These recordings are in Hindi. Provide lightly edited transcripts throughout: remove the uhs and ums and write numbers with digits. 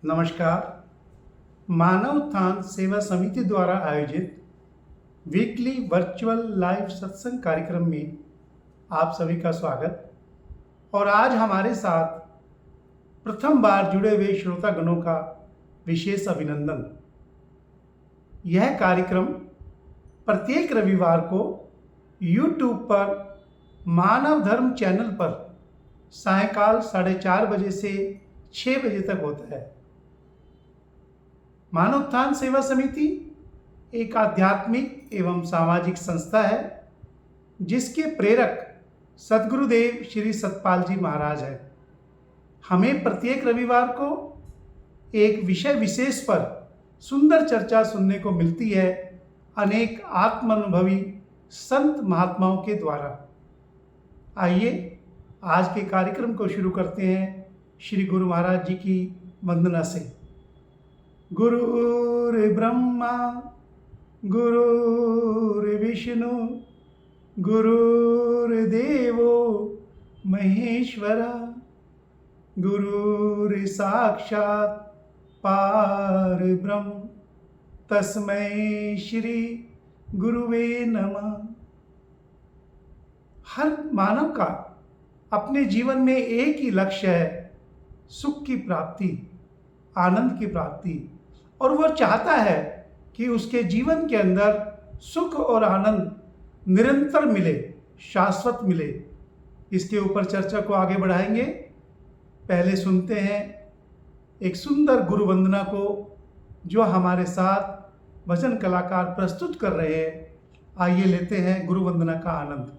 नमस्कार। मानव उत्थान सेवा समिति द्वारा आयोजित वीकली वर्चुअल लाइव सत्संग कार्यक्रम में आप सभी का स्वागत। और आज हमारे साथ प्रथम बार जुड़े हुए श्रोतागणों का विशेष अभिनंदन। यह कार्यक्रम प्रत्येक रविवार को YouTube पर मानव धर्म चैनल पर सायंकाल 4:30 बजे से 6 बजे तक होता है। मानव उत्थान सेवा समिति एक आध्यात्मिक एवं सामाजिक संस्था है जिसके प्रेरक सद्गुरुदेव श्री सतपाल जी महाराज हैं। हमें प्रत्येक रविवार को एक विषय विशेष पर सुंदर चर्चा सुनने को मिलती है अनेक आत्मानुभवी संत महात्माओं के द्वारा। आइए आज के कार्यक्रम को शुरू करते हैं श्री गुरु महाराज जी की वंदना से। गुरुर्ब्रह्मा गुरुर्विष्णु गुरुर्देवो महेश्वरा गुरुर्साक्षात् परब्रह्म तस्मै श्री गुरुवे नमः। हर मानव का अपने जीवन में एक ही लक्ष्य है, सुख की प्राप्ति, आनंद की प्राप्ति। और वह चाहता है कि उसके जीवन के अंदर सुख और आनंद निरंतर मिले, शाश्वत मिले। इसके ऊपर चर्चा को आगे बढ़ाएंगे। पहले सुनते हैं एक सुंदर गुरु वंदना को जो हमारे साथ भजन कलाकार प्रस्तुत कर रहे हैं। आइए लेते हैं गुरु वंदना का आनंद।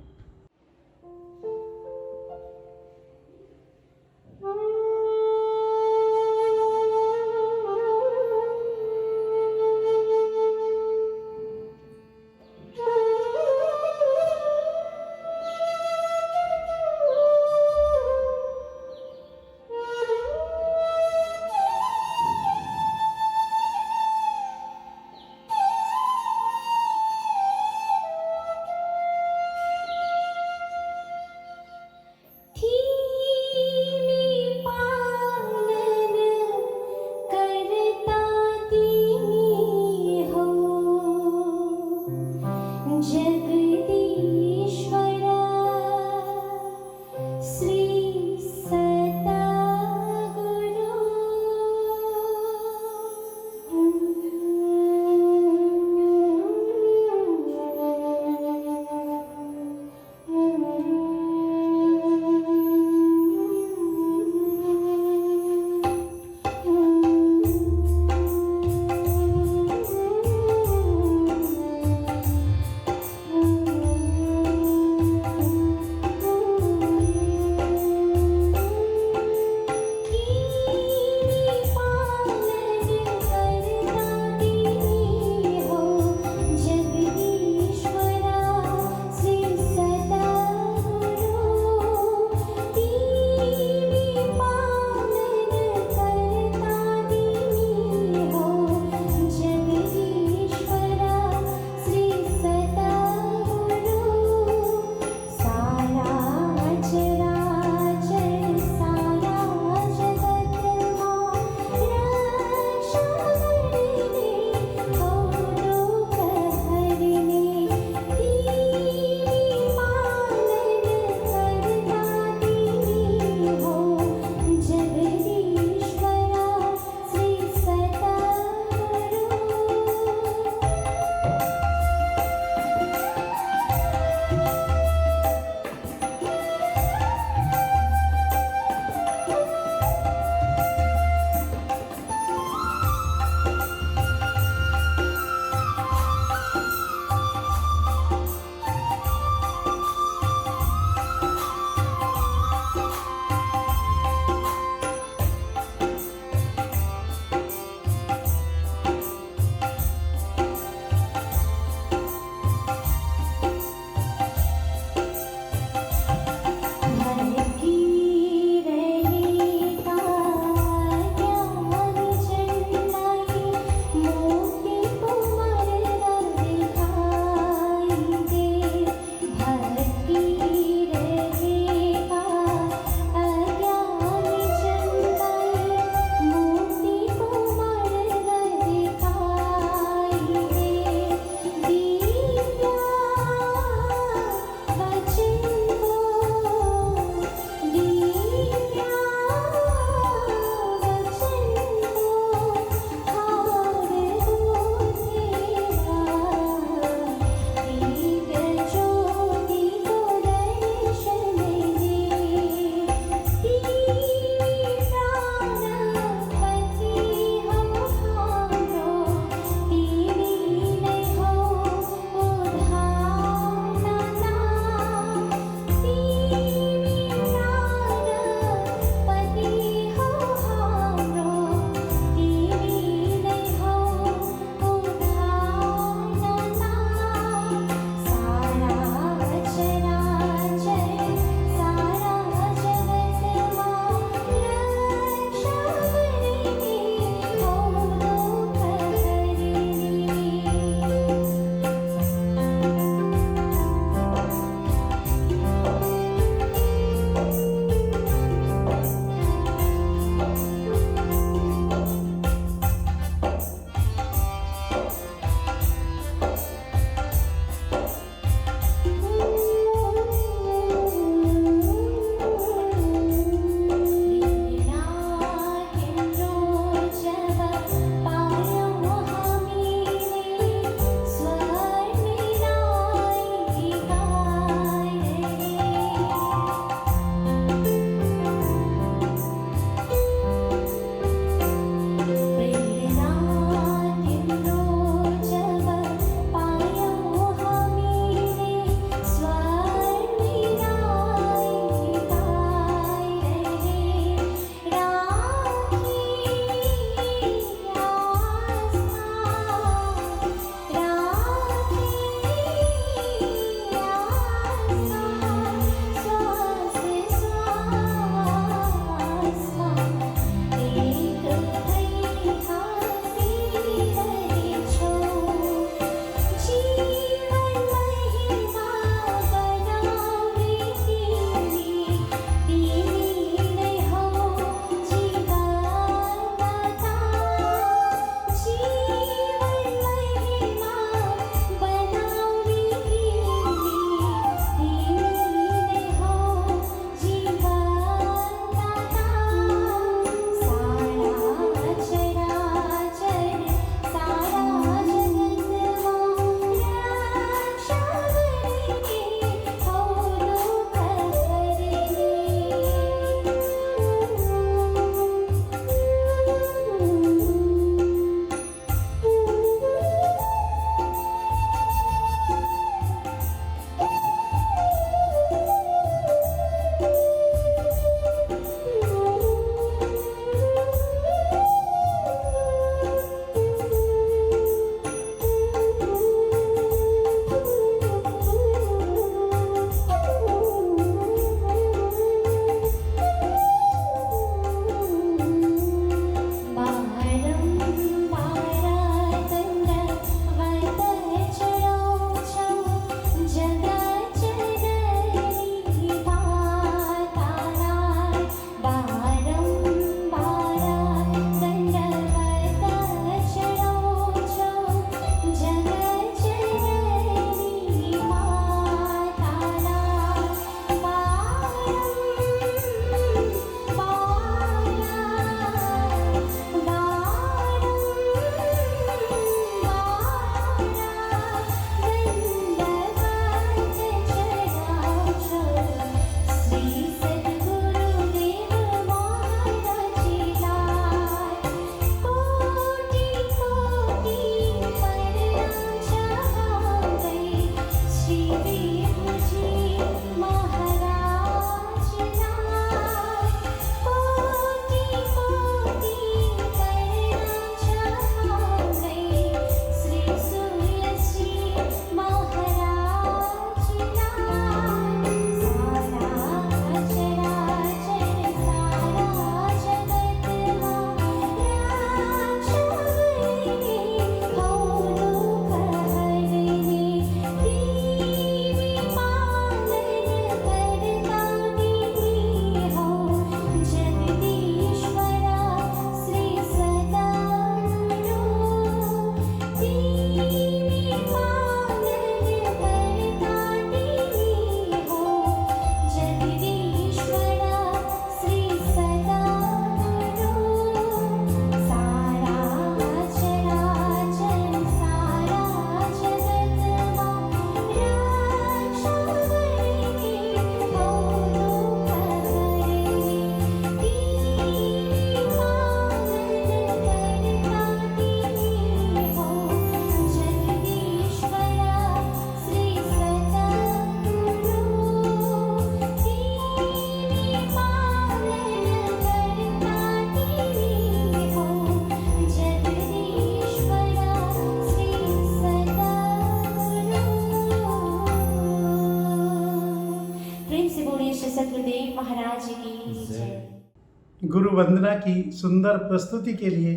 गुरु वंदना की सुंदर प्रस्तुति के लिए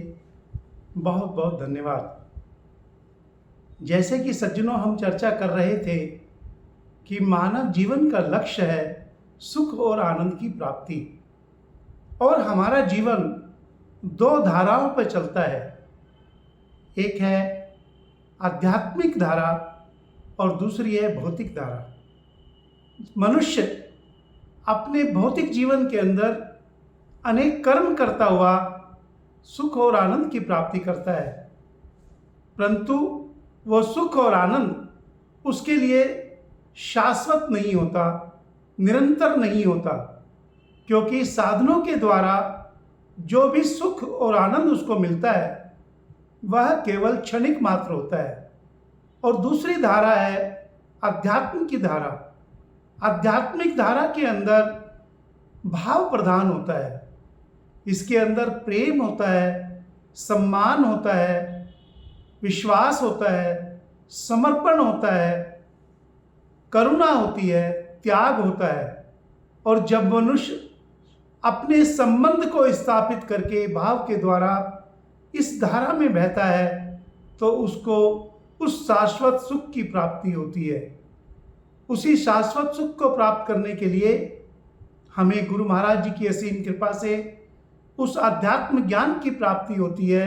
बहुत बहुत धन्यवाद। जैसे कि सज्जनों हम चर्चा कर रहे थे कि मानव जीवन का लक्ष्य है सुख और आनंद की प्राप्ति, और हमारा जीवन दो धाराओं पर चलता है। एक है आध्यात्मिक धारा और दूसरी है भौतिक धारा। मनुष्य अपने भौतिक जीवन के अंदर अनेक कर्म करता हुआ सुख और आनंद की प्राप्ति करता है, परंतु वह सुख और आनंद उसके लिए शाश्वत नहीं होता, निरंतर नहीं होता, क्योंकि साधनों के द्वारा जो भी सुख और आनंद उसको मिलता है वह केवल क्षणिक मात्र होता है। और दूसरी धारा है अध्यात्म की धारा। आध्यात्मिक धारा के अंदर भाव प्रधान होता है, इसके अंदर प्रेम होता है, सम्मान होता है, विश्वास होता है, समर्पण होता है, करुणा होती है, त्याग होता है। और जब मनुष्य अपने संबंध को स्थापित करके भाव के द्वारा इस धारा में बहता है तो उसको उस शाश्वत सुख की प्राप्ति होती है। उसी शाश्वत सुख को प्राप्त करने के लिए हमें गुरु महाराज जी की असीम कृपा से उस आध्यात्म ज्ञान की प्राप्ति होती है।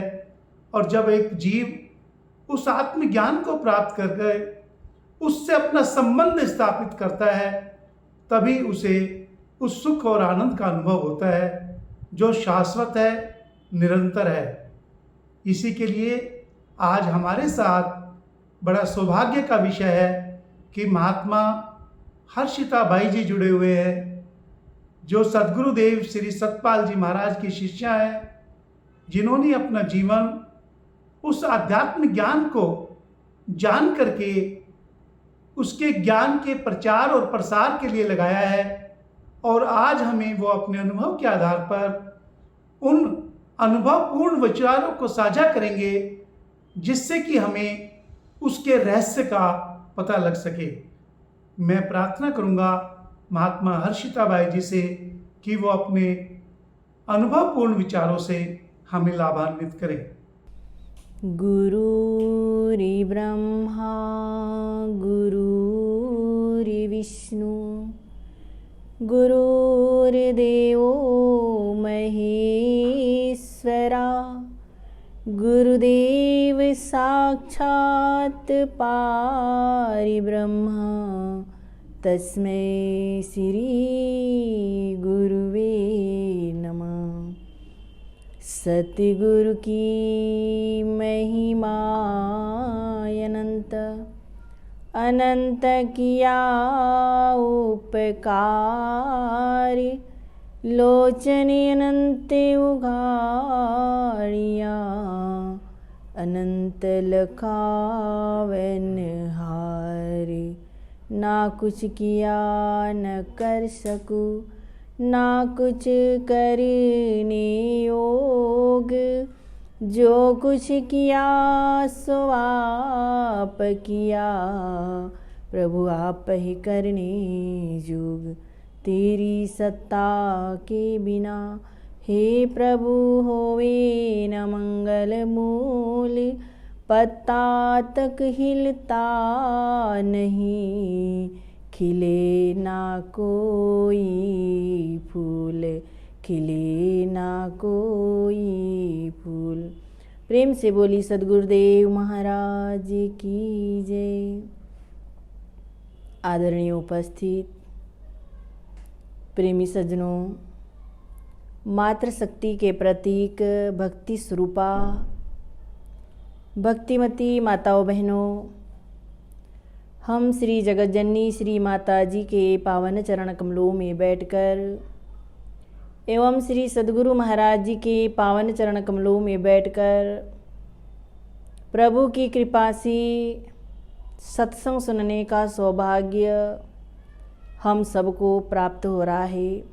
और जब एक जीव उस आत्मज्ञान को प्राप्त करके उससे अपना संबंध स्थापित करता है तभी उसे उस सुख और आनंद का अनुभव होता है जो शाश्वत है, निरंतर है। इसी के लिए आज हमारे साथ बड़ा सौभाग्य का विषय है कि महात्मा हर्षिता बाई जी जुड़े हुए हैं, जो सद्गुरुदेव श्री सतपाल जी महाराज की शिष्या है, जिन्होंने अपना जीवन उस आध्यात्म ज्ञान को जान करके उसके ज्ञान के प्रचार और प्रसार के लिए लगाया है। और आज हमें वो अपने अनुभव के आधार पर उन अनुभवपूर्ण विचारों को साझा करेंगे जिससे कि हमें उसके रहस्य का पता लग सके। मैं प्रार्थना करूंगा महात्मा हर्षिता बाई जी से कि वो अपने अनुभवपूर्ण विचारों से हमें लाभान्वित करें। गुरुरि ब्रह्मा गुरुरि विष्णु गुरुर्देवो महेश्वरा गुरुदेव साक्षात् पारिब्रह्म तस्मै श्री गुरुवे नमः। सतगुरु की महिमा अनंत अनंत किया उपकार लोचने अनंत उघाड़िया अनंत लखावन हार। ना कुछ किया न कर सकूं ना कुछ करने योग, जो कुछ किया सो आप किया प्रभु आप ही करने जोग। तेरी सत्ता के बिना हे प्रभु होवे न मंगल मूल, पत्ता तक हिलता नहीं खिले ना कोई फूल, खिले ना कोई फूल। प्रेम से बोली सद्गुरुदेव महाराज की जय। आदरणीय उपस्थित प्रेमी सज्जनों, मातृशक्ति के प्रतीक भक्ति स्वरूपा भक्तिमती माताओं बहनों, हम श्री जगतजननी श्री माता जी के पावन चरण कमलों में बैठकर एवं श्री सद्गुरु महाराज जी के पावन चरण कमलों में बैठकर प्रभु की कृपा से सत्संग सुनने का सौभाग्य हम सबको प्राप्त हो रहा है।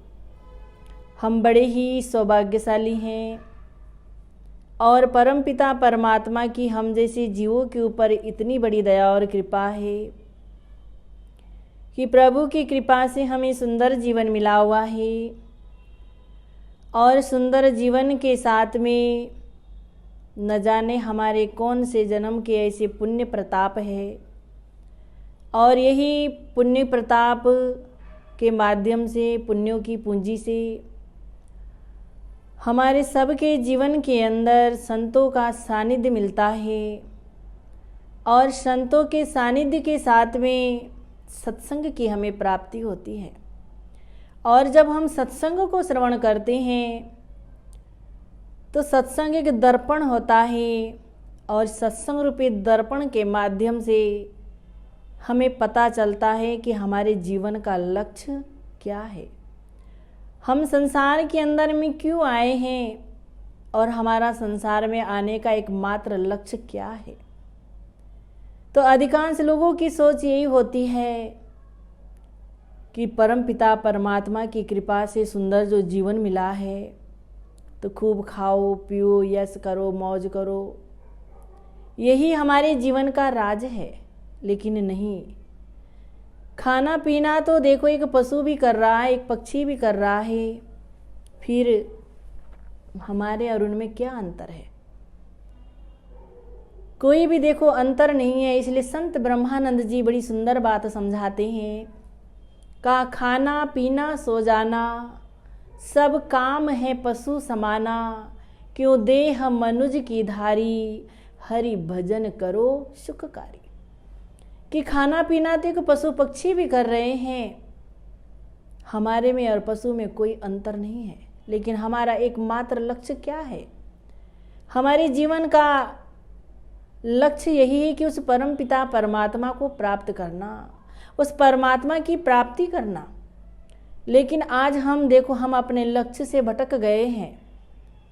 हम बड़े ही सौभाग्यशाली हैं और परमपिता परमात्मा की हम जैसे जीवों के ऊपर इतनी बड़ी दया और कृपा है कि प्रभु की कृपा से हमें सुंदर जीवन मिला हुआ है। और सुंदर जीवन के साथ में न जाने हमारे कौन से जन्म के ऐसे पुण्य प्रताप है, और यही पुण्य प्रताप के माध्यम से, पुण्यों की पूंजी से हमारे सबके जीवन के अंदर संतों का सानिध्य मिलता है, और संतों के सानिध्य के साथ में सत्संग की हमें प्राप्ति होती है। और जब हम सत्संग को श्रवण करते हैं तो सत्संग एक दर्पण होता है, और सत्संग रूपी दर्पण के माध्यम से हमें पता चलता है कि हमारे जीवन का लक्ष्य क्या है, हम संसार के अंदर में क्यों आए हैं, और हमारा संसार में आने का एकमात्र लक्ष्य क्या है। तो अधिकांश लोगों की सोच यही होती है कि परमपिता परमात्मा की कृपा से सुंदर जो जीवन मिला है तो खूब खाओ पियो, यश करो, मौज करो, यही हमारे जीवन का राज है। लेकिन नहीं, खाना पीना तो देखो एक पशु भी कर रहा है, एक पक्षी भी कर रहा है, फिर हमारे और उनमें क्या अंतर है? कोई भी देखो अंतर नहीं है। इसलिए संत ब्रह्मानंद जी बड़ी सुंदर बात समझाते हैं, का खाना पीना सो जाना सब काम है पशु समाना, क्यों देह मनुज की धारी, हरि भजन करो सुखकारी। कि खाना पीना तो एक पशु पक्षी भी कर रहे हैं, हमारे में और पशु में कोई अंतर नहीं है। लेकिन हमारा एकमात्र लक्ष्य क्या है? हमारे जीवन का लक्ष्य यही है कि उस परम पिता परमात्मा को प्राप्त करना, उस परमात्मा की प्राप्ति करना। लेकिन आज हम देखो, हम अपने लक्ष्य से भटक गए हैं।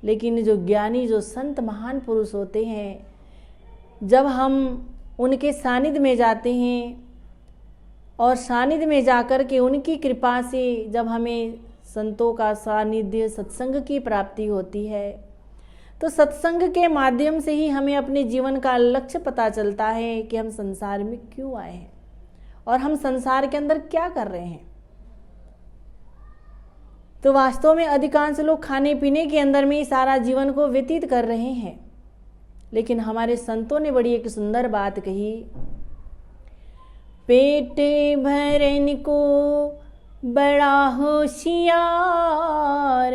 लेकिन जो ज्ञानी, जो संत महान पुरुष होते हैं, जब हम उनके सानिध्य में जाते हैं और सानिध्य में जाकर के उनकी कृपा से जब हमें संतों का सानिध्य, सत्संग की प्राप्ति होती है, तो सत्संग के माध्यम से ही हमें अपने जीवन का लक्ष्य पता चलता है कि हम संसार में क्यों आए हैं और हम संसार के अंदर क्या कर रहे हैं। तो वास्तव में अधिकांश लोग खाने पीने के अंदर में ही सारा जीवन को व्यतीत कर रहे हैं। लेकिन हमारे संतों ने बड़ी एक सुंदर बात कही, पेट भरन को बड़ा होशियार,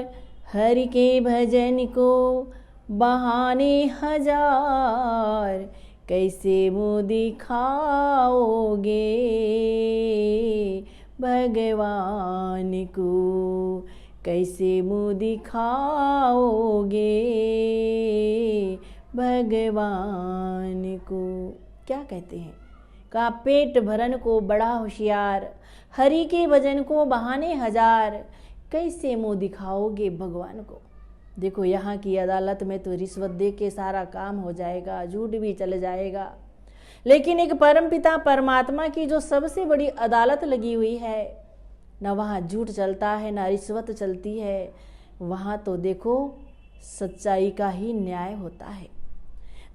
हरि के भजन को बहाने हजार, कैसे मुँह दिखाओगे भगवान को, कैसे मुँह दिखाओगे भगवान को। क्या कहते हैं? का पेट भरन को बड़ा होशियार, हरि के भजन को बहाने हजार, कैसे मुँह दिखाओगे भगवान को। देखो, यहाँ की अदालत में तो रिश्वत दे के सारा काम हो जाएगा, झूठ भी चल जाएगा। लेकिन एक परमपिता परमात्मा की जो सबसे बड़ी अदालत लगी हुई है, न वहाँ झूठ चलता है, न रिश्वत चलती है, वहाँ तो देखो सच्चाई का ही न्याय होता है।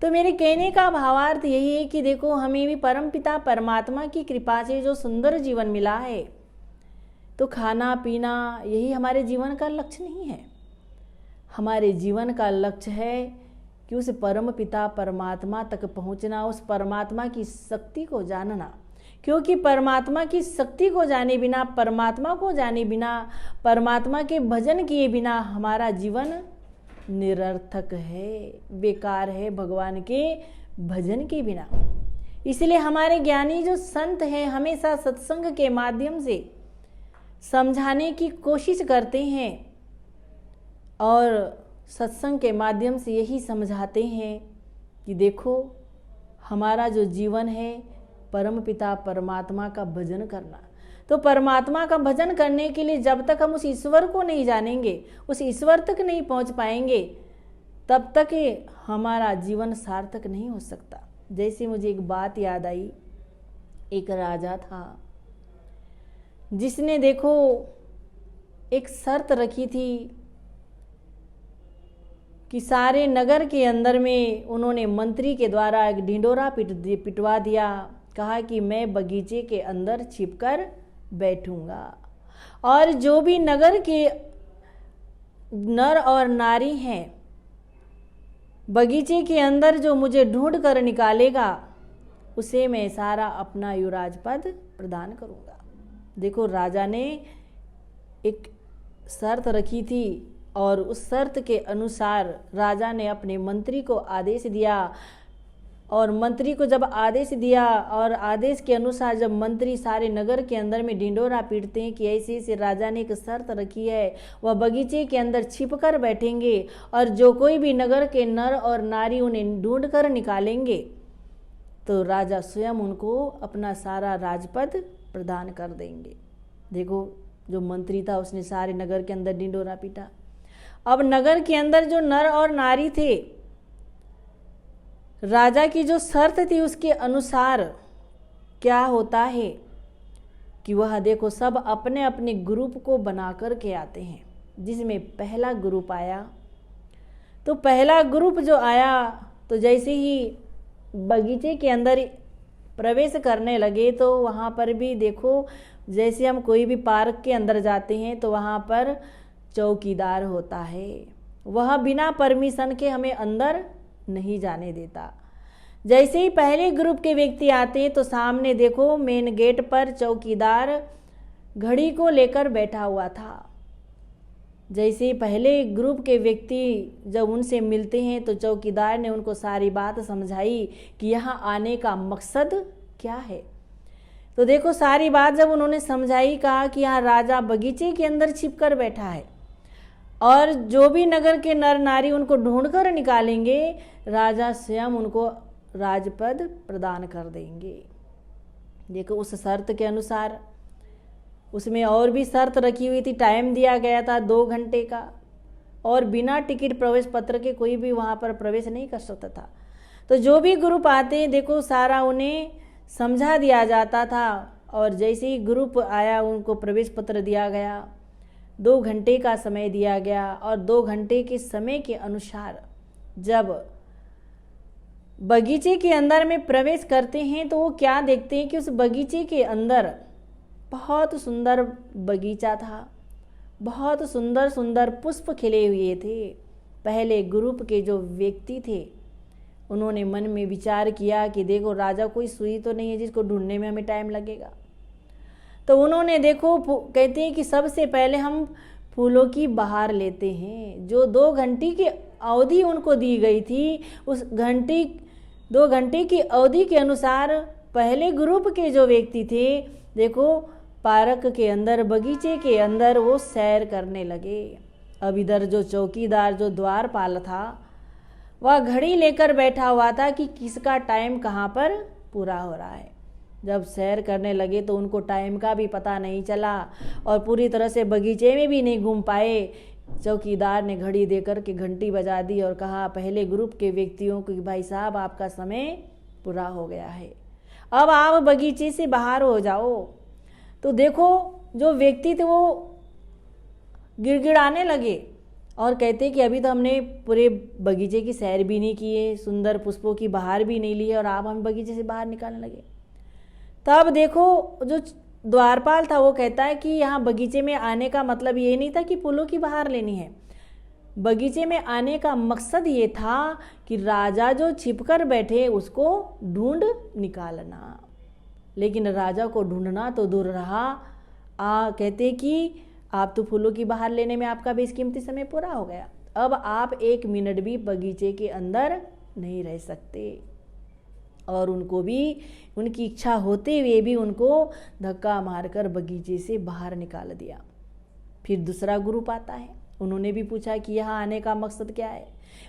तो मेरे कहने का भावार्थ यही है कि देखो, हमें भी परमपिता परमात्मा की कृपा से जो सुंदर जीवन मिला है, तो खाना पीना यही हमारे जीवन का लक्ष्य नहीं है। हमारे जीवन का लक्ष्य है कि उस परम पिता परमात्मा तक पहुंचना, उस परमात्मा की शक्ति को जानना। क्योंकि परमात्मा की शक्ति को जाने बिना, परमात्मा को जाने बिना, परमात्मा के भजन किए बिना हमारा जीवन निरर्थक है, बेकार है भगवान के भजन के बिना। इसलिए हमारे ज्ञानी जो संत हैं हमेशा सत्संग के माध्यम से समझाने की कोशिश करते हैं और सत्संग के माध्यम से यही समझाते हैं कि देखो, हमारा जो जीवन है परमपिता परमात्मा का भजन करना। तो परमात्मा का भजन करने के लिए जब तक हम उस ईश्वर को नहीं जानेंगे, उस ईश्वर तक नहीं पहुंच पाएंगे, तब तक हमारा जीवन सार्थक नहीं हो सकता। जैसे मुझे एक बात याद आई, एक राजा था जिसने देखो एक शर्त रखी थी कि सारे नगर के अंदर में उन्होंने मंत्री के द्वारा एक ढिंडोरा पिटवा दिया। कहा कि मैं बगीचे के अंदर छिपकर बैठूंगा और जो भी नगर के नर और नारी हैं बगीचे के अंदर जो मुझे ढूंढ कर निकालेगा उसे मैं सारा अपना युवराज पद प्रदान करूंगा। देखो, राजा ने एक शर्त रखी थी और उस शर्त के अनुसार राजा ने अपने मंत्री को आदेश दिया, और मंत्री को जब आदेश दिया और आदेश के अनुसार जब मंत्री सारे नगर के अंदर में ढिंडोरा पीटते हैं कि ऐसे ऐसे राजा ने एक शर्त रखी है, वह बगीचे के अंदर छिप कर बैठेंगे और जो कोई भी नगर के नर और नारी उन्हें ढूंढ कर निकालेंगे तो राजा स्वयं उनको अपना सारा राजपद प्रदान कर देंगे। देखो, जो मंत्री था उसने सारे नगर के अंदर ढिंडोरा पीटा। अब नगर के अंदर जो नर और नारी थे, राजा की जो शर्त थी उसके अनुसार क्या होता है कि वह देखो सब अपने अपने ग्रुप को बना कर के आते हैं, जिसमें पहला ग्रुप आया। तो पहला ग्रुप जो आया तो जैसे ही बगीचे के अंदर प्रवेश करने लगे तो वहाँ पर भी देखो, जैसे हम कोई भी पार्क के अंदर जाते हैं तो वहाँ पर चौकीदार होता है, वह बिना परमिशन के हमें अंदर नहीं जाने देता। जैसे ही पहले ग्रुप के व्यक्ति आते हैं तो सामने देखो मेन गेट पर चौकीदार घड़ी को लेकर बैठा हुआ था। जैसे ही पहले ग्रुप के व्यक्ति जब उनसे मिलते हैं तो चौकीदार ने उनको सारी बात समझाई कि यहाँ आने का मकसद क्या है। तो देखो, सारी बात जब उन्होंने समझाई, कहा कि यहाँ राजा बगीचे के अंदर छिप कर बैठा है और जो भी नगर के नर नारी उनको ढूंढ कर निकालेंगे राजा स्वयं उनको राजपद प्रदान कर देंगे। देखो, उस शर्त के अनुसार उसमें और भी शर्त रखी हुई थी, टाइम दिया गया था 2 घंटे का, और बिना टिकट प्रवेश पत्र के कोई भी वहाँ पर प्रवेश नहीं कर सकता था। तो जो भी ग्रुप आते देखो सारा उन्हें समझा दिया जाता था, और जैसे ही ग्रुप आया उनको प्रवेश पत्र दिया गया, 2 घंटे का समय दिया गया, और 2 घंटे के समय के अनुसार जब बगीचे के अंदर में प्रवेश करते हैं तो वो क्या देखते हैं कि उस बगीचे के अंदर बहुत सुंदर बगीचा था, बहुत सुंदर सुंदर पुष्प खिले हुए थे। पहले ग्रुप के जो व्यक्ति थे उन्होंने मन में विचार किया कि देखो, राजा कोई सुई तो नहीं है जिसको ढूंढने में हमें टाइम लगेगा। तो उन्होंने देखो कहते हैं कि सबसे पहले हम फूलों की बहार लेते हैं। जो 2 घंटे की अवधि उनको दी गई थी, उस 2 घंटे की अवधि के अनुसार पहले ग्रुप के जो व्यक्ति थे देखो पार्क के अंदर बगीचे के अंदर वो सैर करने लगे। अब इधर जो चौकीदार जो द्वारपाल था वह घड़ी लेकर बैठा हुआ था कि किसका टाइम कहाँ पर पूरा हो रहा है। जब सैर करने लगे तो उनको टाइम का भी पता नहीं चला और पूरी तरह से बगीचे में भी नहीं घूम पाए। चौकीदार ने घड़ी देकर के घंटी बजा दी और कहा पहले ग्रुप के व्यक्तियों को कि भाई साहब आपका समय पूरा हो गया है, अब आप बगीचे से बाहर हो जाओ। तो देखो जो व्यक्ति थे वो गिड़गिड़ाने लगे और कहते कि अभी तो हमने पूरे बगीचे की सैर भी नहीं की है, सुंदर पुष्पों की बहार भी नहीं ली है और आप हम बगीचे से बाहर निकालने लगे। तब देखो जो द्वारपाल था वो कहता है कि यहाँ बगीचे में आने का मतलब ये नहीं था कि फूलों की बहार लेनी है। बगीचे में आने का मकसद ये था कि राजा जो छिपकर बैठे उसको ढूंढ निकालना। लेकिन राजा को ढूंढना तो दूर रहा, कहते कि आप तो फूलों की बहार लेने में आपका बेशकीमती समय पूरा हो गया, अब आप 1 मिनट भी बगीचे के अंदर नहीं रह सकते। और उनको भी उनकी इच्छा होते हुए भी उनको धक्का मारकर बगीचे से बाहर निकाल दिया। फिर दूसरा ग्रुप आता है, उन्होंने भी पूछा कि यहाँ आने का मकसद क्या है।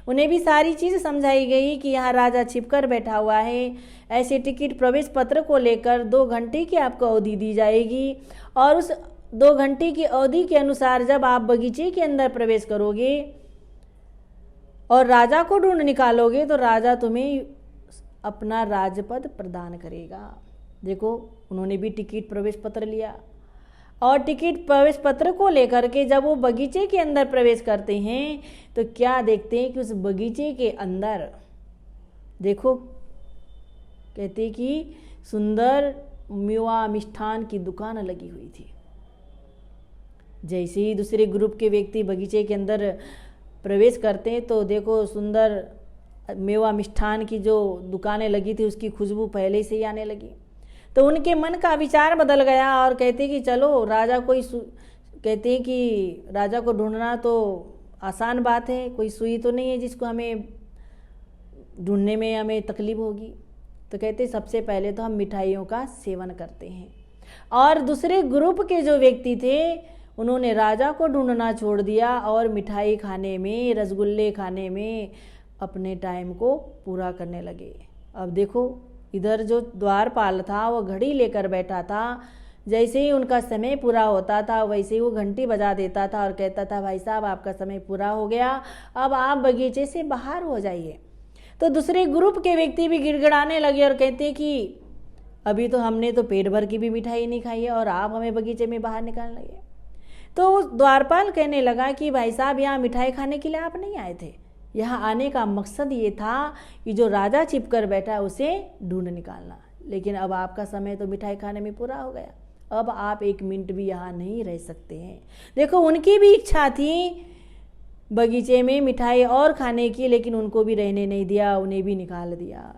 उन्हें भी सारी चीज़ समझाई गई कि यहाँ राजा छिपकर बैठा हुआ है, ऐसे टिकट प्रवेश पत्र को लेकर 2 घंटे की आपको अवधि दी जाएगी और उस 2 घंटे की अवधि के अनुसार जब आप बगीचे के अंदर प्रवेश करोगे और राजा को ढूंढ निकालोगे तो राजा तुम्हें अपना राजपद प्रदान करेगा। देखो उन्होंने भी टिकट प्रवेश पत्र लिया और टिकट प्रवेश पत्र को लेकर के जब वो बगीचे के अंदर प्रवेश करते हैं तो क्या देखते हैं कि उस बगीचे के अंदर देखो कहते कि सुंदर मेवा मिष्ठान की दुकान लगी हुई थी। जैसे ही दूसरे ग्रुप के व्यक्ति बगीचे के अंदर प्रवेश करते हैं तो देखो सुंदर मेवा मिष्ठान की जो दुकानें लगी थी उसकी खुशबू पहले से ही आने लगी। तो उनके मन का विचार बदल गया और कहते कि चलो राजा कहते हैं कि राजा को ढूंढना तो आसान बात है, कोई सुई तो नहीं है जिसको हमें ढूंढने में हमें तकलीफ होगी। तो कहते सबसे पहले तो हम मिठाइयों का सेवन करते हैं। और दूसरे ग्रुप के जो व्यक्ति थे उन्होंने राजा को ढूंढना छोड़ दिया और मिठाई खाने में, रसगुल्ले खाने में अपने टाइम को पूरा करने लगे। अब देखो इधर जो द्वारपाल था वो घड़ी लेकर बैठा था, जैसे ही उनका समय पूरा होता था वैसे ही वो घंटी बजा देता था और कहता था भाई साहब आपका समय पूरा हो गया, अब आप बगीचे से बाहर हो जाइए। तो दूसरे ग्रुप के व्यक्ति भी गिड़गिड़ाने लगे और कहते कि अभी तो हमने तो पेट भर की भी मिठाई नहीं खाई है और आप हमें बगीचे में बाहर निकालने लगे। तो द्वारपाल कहने लगा कि भाई साहब यहाँ मिठाई खाने के लिए आप नहीं आए थे, यहाँ आने का मकसद ये था कि जो राजा छिप कर बैठा है उसे ढूंढ निकालना, लेकिन अब आपका समय तो मिठाई खाने में पूरा हो गया, अब आप 1 मिनट भी यहाँ नहीं रह सकते हैं। देखो उनकी भी इच्छा थी बगीचे में मिठाई और खाने की, लेकिन उनको भी रहने नहीं दिया, उन्हें भी निकाल दिया।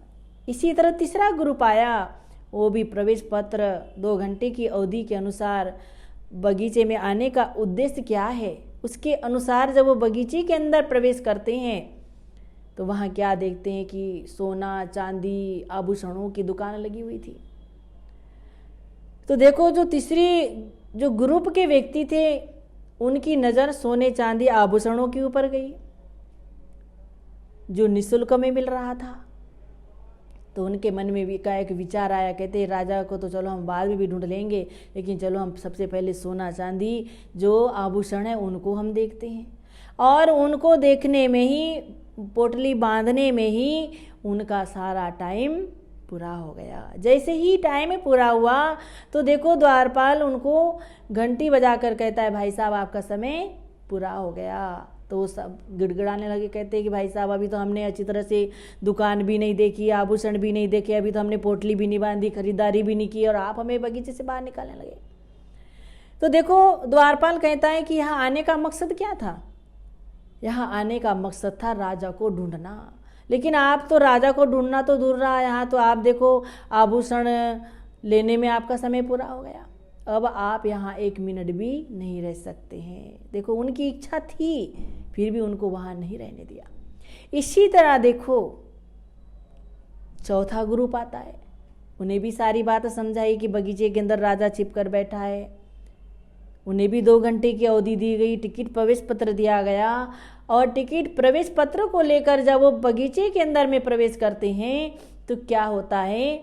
इसी तरह तीसरा ग्रुप आया, वो भी प्रवेश पत्र 2 घंटे की अवधि के अनुसार बगीचे में आने का उद्देश्य क्या है उसके अनुसार जब वो बगीचे के अंदर प्रवेश करते हैं तो वहाँ क्या देखते हैं कि सोना चांदी आभूषणों की दुकान लगी हुई थी। तो देखो जो तीसरी जो ग्रुप के व्यक्ति थे उनकी नज़र सोने चांदी आभूषणों के ऊपर गई जो निःशुल्क में मिल रहा था। तो उनके मन में भी का एक विचार आया, कहते राजा को तो चलो हम बाद में भी ढूंढ लेंगे, लेकिन चलो हम सबसे पहले सोना चांदी जो आभूषण है उनको हम देखते हैं। और उनको देखने में ही, पोटली बांधने में ही उनका सारा टाइम पूरा हो गया। जैसे ही टाइम पूरा हुआ तो देखो द्वारपाल उनको घंटी बजाकर कहता है भाई साहब आपका समय पूरा हो गया। तो वो सब गिड़गिड़ाने लगे, कहते हैं कि भाई साहब अभी तो हमने अच्छी तरह से दुकान भी नहीं देखी, आभूषण भी नहीं देखे, अभी तो हमने पोटली भी नहीं बांधी, खरीदारी भी नहीं की और आप हमें बगीचे से बाहर निकालने लगे। तो देखो द्वारपाल कहता है कि यहाँ आने का मकसद क्या था, यहाँ आने का मकसद था राजा को ढूंढना, लेकिन आप तो राजा को ढूंढना तो दूर रहा, यहाँ तो आप देखो आभूषण लेने में आपका समय पूरा हो गया, अब आप यहाँ 1 मिनट भी नहीं रह सकते हैं। देखो उनकी इच्छा थी फिर भी उनको वहाँ नहीं रहने दिया। इसी तरह देखो चौथा ग्रुप आता है, उन्हें भी सारी बात समझाई कि बगीचे के अंदर राजा छिप कर बैठा है, उन्हें भी 2 घंटे की अवधि दी गई, टिकट प्रवेश पत्र दिया गया और टिकट प्रवेश पत्र को लेकर जब वो बगीचे के अंदर में प्रवेश करते हैं तो क्या होता है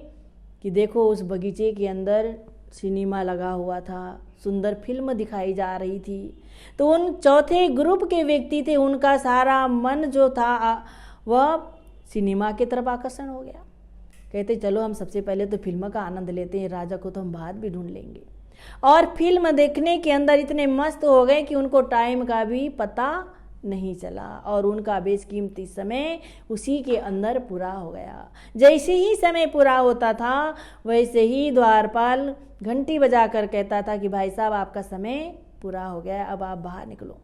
कि देखो उस बगीचे के अंदर सिनेमा लगा हुआ था, सुंदर फिल्म दिखाई जा रही थी। तो उन चौथे ग्रुप के व्यक्ति थे, उनका सारा मन जो था वह सिनेमा की तरफ आकर्षण हो गया। कहते चलो हम सबसे पहले तो फिल्म का आनंद लेते हैं, राजा को तो हम बाद भी ढूंढ लेंगे। और फिल्म देखने के अंदर इतने मस्त हो गए कि उनको टाइम का भी पता नहीं चला और उनका बेशकीमती समय उसी के अंदर पूरा हो गया। जैसे ही समय पूरा होता था वैसे ही द्वारपाल घंटी बजाकर कहता था कि भाई साहब आपका समय पूरा हो गया, अब आप बाहर निकलो।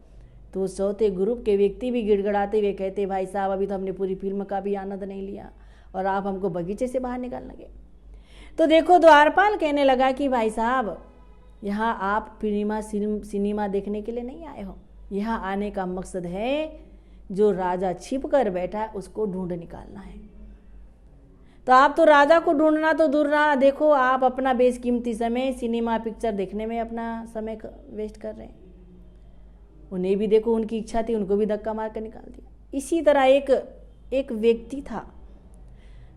तो चौथे ग्रुप के व्यक्ति भी गिड़गिड़ाते हुए कहते भाई साहब अभी तो हमने पूरी फिल्म का भी आनंद नहीं लिया और आप हमको बगीचे से बाहर निकालने लगे। तो देखो द्वारपाल कहने लगा कि भाई साहब यहाँ आप सिनेमा देखने के लिए नहीं आए हो, यहाँ आने का मकसद है जो राजा छिप कर बैठा है उसको ढूंढ निकालना है। तो आप तो राजा को ढूंढना तो दूर रहा, देखो आप अपना बेशकीमती समय सिनेमा पिक्चर देखने में अपना समय वेस्ट कर रहे हैं। उन्हें भी देखो उनकी इच्छा थी, उनको भी धक्का मार कर निकाल दिया। इसी तरह एक व्यक्ति था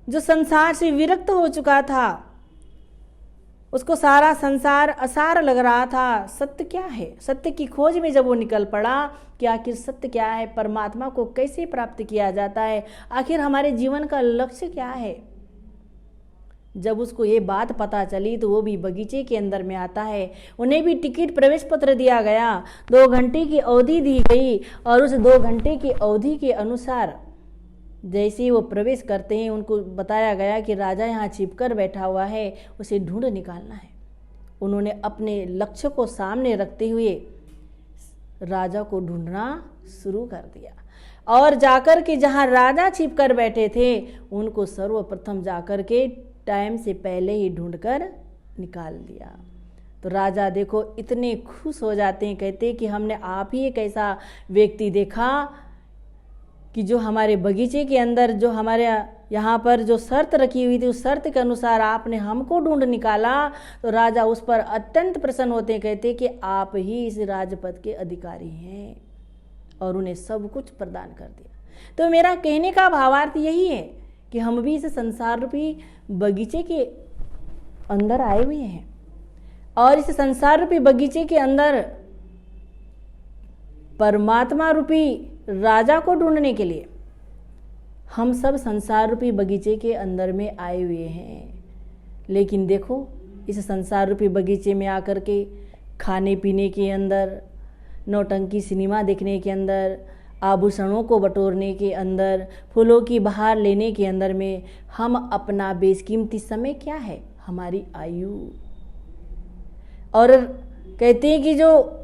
जो संसार से विरक्त हो चुका था, उसको सारा संसार असार लग रहा था। सत्य क्या है, सत्य की खोज में जब वो निकल पड़ा कि आखिर सत्य क्या है, परमात्मा को कैसे प्राप्त किया जाता है, आखिर हमारे जीवन का लक्ष्य क्या है, जब उसको ये बात पता चली तो वो भी बगीचे के अंदर में आता है। उन्हें भी टिकट प्रवेश पत्र दिया गया, 2 घंटे की अवधि दी गई और उस 2 घंटे की अवधि के अनुसार जैसे ही वो प्रवेश करते हैं उनको बताया गया कि राजा यहाँ छिपकर बैठा हुआ है, उसे ढूंढ निकालना है। उन्होंने अपने लक्ष्य को सामने रखते हुए राजा को ढूंढना शुरू कर दिया और जाकर के जहाँ राजा छिप कर बैठे थे उनको सर्वप्रथम जाकर के टाइम से पहले ही ढूंढकर निकाल दिया। तो राजा देखो इतने खुश हो जाते हैं, कहते कि हमने आप ही एक ऐसा व्यक्ति देखा कि जो हमारे बगीचे के अंदर जो हमारे यहाँ पर जो शर्त रखी हुई थी उस शर्त के अनुसार आपने हमको ढूंढ निकाला। तो राजा उस पर अत्यंत प्रसन्न होते हैं, कहते कि आप ही इस राजपद के अधिकारी हैं और उन्हें सब कुछ प्रदान कर दिया। तो मेरा कहने का भावार्थ यही है कि हम भी इस संसार रूपी बगीचे के अंदर आए हुए हैं और इस संसार रूपी बगीचे के अंदर परमात्मा रूपी राजा को ढूंढने के लिए हम सब संसार रूपी बगीचे के अंदर में आए हुए हैं। लेकिन देखो इस संसार रूपी बगीचे में आकर के खाने पीने के अंदर, नौटंकी सिनेमा देखने के अंदर, आभूषणों को बटोरने के अंदर, फूलों की बहार लेने के अंदर में हम अपना बेशकीमती समय क्या है, हमारी आयु, और कहते हैं कि जो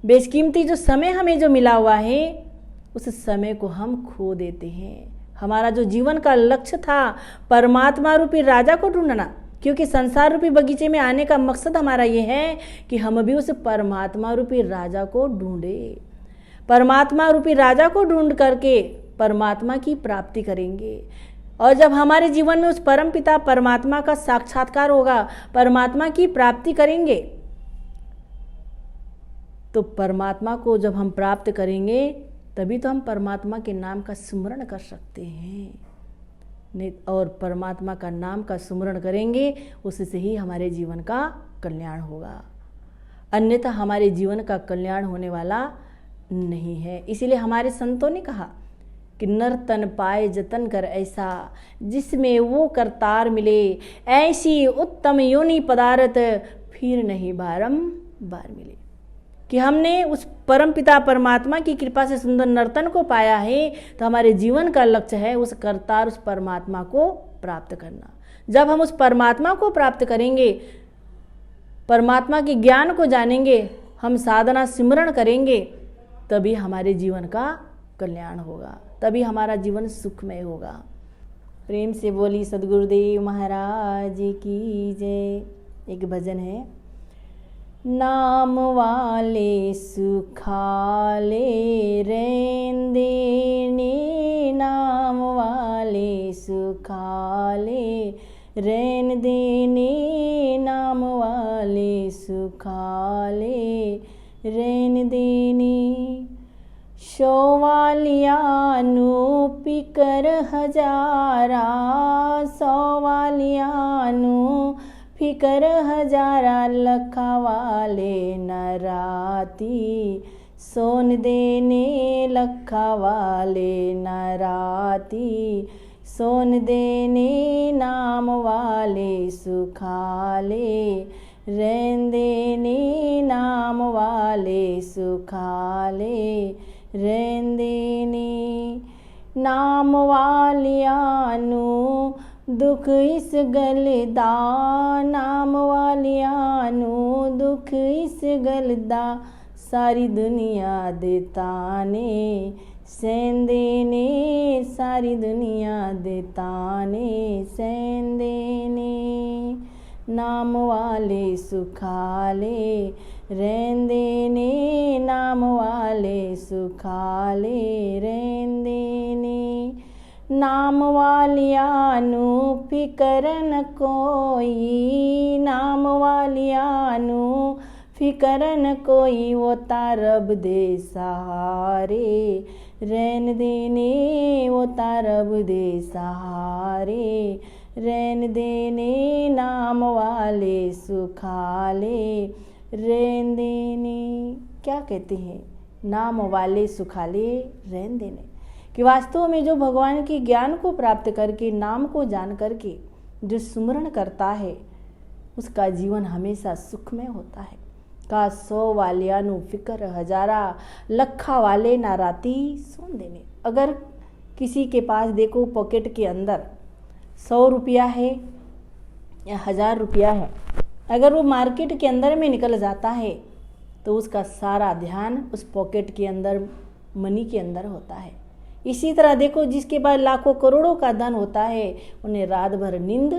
बेशकीमती जो समय हमें जो मिला हुआ है उस समय को हम खो देते हैं। हमारा जो जीवन का लक्ष्य था परमात्मा रूपी राजा को ढूंढना, क्योंकि संसार रूपी बगीचे में आने का मकसद हमारा ये है कि हम भी उस परमात्मा रूपी राजा को ढूंढे, परमात्मा रूपी राजा को ढूंढ करके परमात्मा की प्राप्ति करेंगे। और जब हमारे जीवन में उस परम पिता परमात्मा का साक्षात्कार होगा, परमात्मा की प्राप्ति करेंगे, तो परमात्मा को जब हम प्राप्त करेंगे तभी तो हम परमात्मा के नाम का सुमरण कर सकते हैं। और परमात्मा का नाम का सुमरण करेंगे उससे ही हमारे जीवन का कल्याण होगा, अन्यथा हमारे जीवन का कल्याण होने वाला नहीं है। इसीलिए हमारे संतों ने कहा कि नर तन पाए जतन कर ऐसा जिसमें वो करतार मिले, ऐसी उत्तम योनि पदार्थ फिर नहीं बारंबार मिले। कि हमने उस परम पिता परमात्मा की कृपा से सुंदर नर्तन को पाया है तो हमारे जीवन का लक्ष्य है उस करतार उस परमात्मा को प्राप्त करना। जब हम उस परमात्मा को प्राप्त करेंगे, परमात्मा के ज्ञान को जानेंगे, हम साधना सिमरण करेंगे, तभी हमारे जीवन का कल्याण होगा, तभी हमारा जीवन सुखमय होगा। प्रेम से बोली सद्गुरुदेव महाराज की जय। एक भजन है, नाम वाले सुखाले रैन देने, नाम वाले सुखाले रैन देने, नाम वाले सुखाले रैन देने। शोवालियानु पिकर हजारा, सौवालियानु फिकर हजारा, लखा वाले नराती सोन देने, लखा वाले नराती सोन देने, नाम वाले सुखाले रैन देने, नाम वाले सुखाले रैन देने। नाम वालियानु दुख इस गलदा, नाम वालियानु दुख इस गलदा, सारी दुनिया देताने सैन देने, सारी दुनिया देताने सैन देने। नाम वाले सुखाले रैन देने, नाम वाले सुखाले रैन देने। नाम वालियानु फिकर न कोई, नाम वालियानु फिकर न कोई, वो तारब दे सहारे रैन देने, वो तारब दे सहारे रैन देने, नाम वाले सुखाले रैन देने। क्या कहते हैं, नाम वाले सुखाले रैन देने, कि वास्तव में जो भगवान के ज्ञान को प्राप्त करके, नाम को जान करके जो सुमरण करता है उसका जीवन हमेशा सुखमय होता है। का 100 वालियानु फिकर हजारा, लखा वाले नाराती सोन देने। अगर किसी के पास देखो पॉकेट के अंदर 100 रुपया है या 1000 रुपया है, अगर वो मार्केट के अंदर में निकल जाता है तो उसका सारा ध्यान उस पॉकेट के अंदर, मनी के अंदर होता है। इसी तरह देखो, जिसके पास लाखों करोड़ों का धन होता है, उन्हें रात भर नींद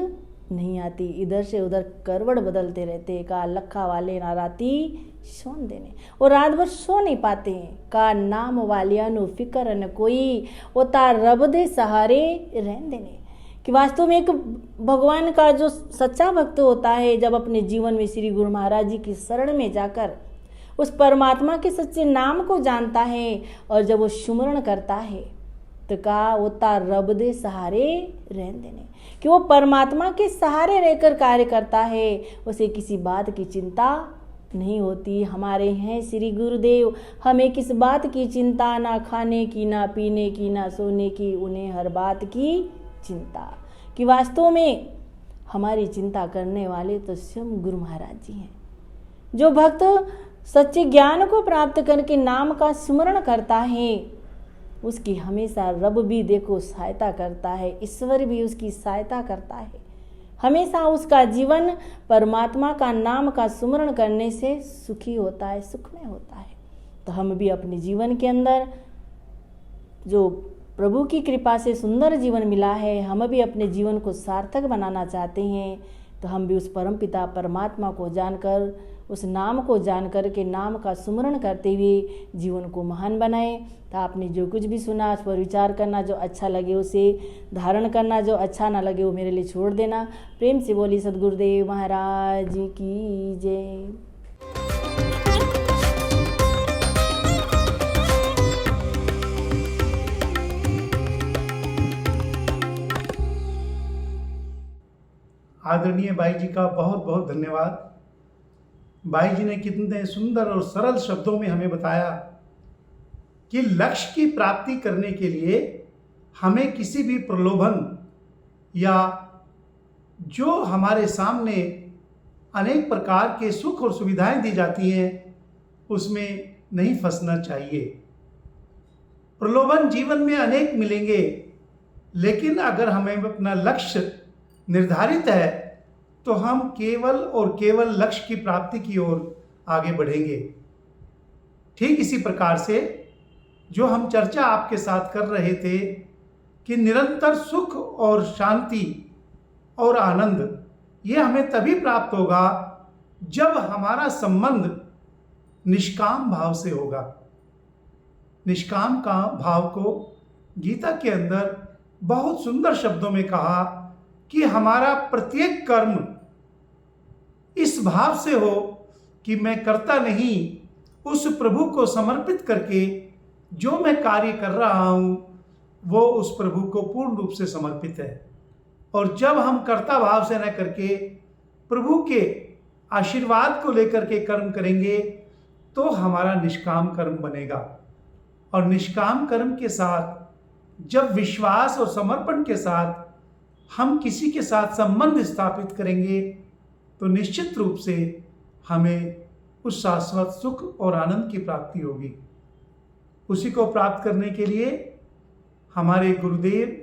नहीं आती, इधर से उधर करवट बदलते रहते। का लखा वाले ना राती सोन देने, और रात भर सो नहीं पाते हैं। का नाम वालिया नु फिक्र न कोई, ओता रब दे सहारे रहन देने। कि वास्तव में एक भगवान का जो सच्चा भक्त होता है, जब अपने जीवन में श्री गुरु महाराज जी की शरण में जाकर उस परमात्मा के सच्चे नाम को जानता है, और जब वो सुमरण करता है, तो का ओता रब दे सहारे रहन देने, कि वो परमात्मा के सहारे रहकर कार्य करता है, उसे किसी बात की चिंता नहीं होती। हमारे हैं श्री गुरुदेव, हमें किस बात की चिंता, ना खाने की, ना पीने की, ना सोने की, उन्हें हर बात की चिंता। कि वास्तव में हमारी चिंता करने वाले तो स्वयं गुरु महाराज जी हैं। जो भक्त सच्चे ज्ञान को प्राप्त करके नाम का स्मरण करता है, उसकी हमेशा रब भी देखो सहायता करता है, ईश्वर भी उसकी सहायता करता है। हमेशा उसका जीवन परमात्मा का नाम का सुमरण करने से सुखी होता है, सुखमय होता है। तो हम भी अपने जीवन के अंदर जो प्रभु की कृपा से सुंदर जीवन मिला है, हम भी अपने जीवन को सार्थक बनाना चाहते हैं। तो हम भी उस परमपिता परमात्मा को जानकर, उस नाम को जानकर के नाम का सुमरण करते हुए जीवन को महान बनाएं। तो आपने जो कुछ भी सुना उस पर विचार करना, जो अच्छा लगे उसे धारण करना, जो अच्छा ना लगे वो मेरे लिए छोड़ देना। प्रेम से बोली सद्गुरुदेव महाराज की जय। आदरणीय भाई जी का बहुत बहुत धन्यवाद। भाई जी ने कितने सुंदर और सरल शब्दों में हमें बताया कि लक्ष्य की प्राप्ति करने के लिए हमें किसी भी प्रलोभन या जो हमारे सामने अनेक प्रकार के सुख और सुविधाएं दी जाती हैं उसमें नहीं फंसना चाहिए। प्रलोभन जीवन में अनेक मिलेंगे, लेकिन अगर हमें अपना लक्ष्य निर्धारित है तो हम केवल और केवल लक्ष्य की प्राप्ति की ओर आगे बढ़ेंगे। ठीक इसी प्रकार से जो हम चर्चा आपके साथ कर रहे थे कि निरंतर सुख और शांति और आनंद ये हमें तभी प्राप्त होगा जब हमारा संबंध निष्काम भाव से होगा। निष्काम का भाव को गीता के अंदर बहुत सुंदर शब्दों में कहा कि हमारा प्रत्येक कर्म इस भाव से हो कि मैं करता नहीं, उस प्रभु को समर्पित करके जो मैं कार्य कर रहा हूं वो उस प्रभु को पूर्ण रूप से समर्पित है। और जब हम कर्ता भाव से न करके प्रभु के आशीर्वाद को लेकर के कर्म करेंगे तो हमारा निष्काम कर्म बनेगा। और निष्काम कर्म के साथ जब विश्वास और समर्पण के साथ हम किसी के साथ संबंध स्थापित करेंगे तो निश्चित रूप से हमें उस शाश्वत सुख और आनंद की प्राप्ति होगी। उसी को प्राप्त करने के लिए हमारे गुरुदेव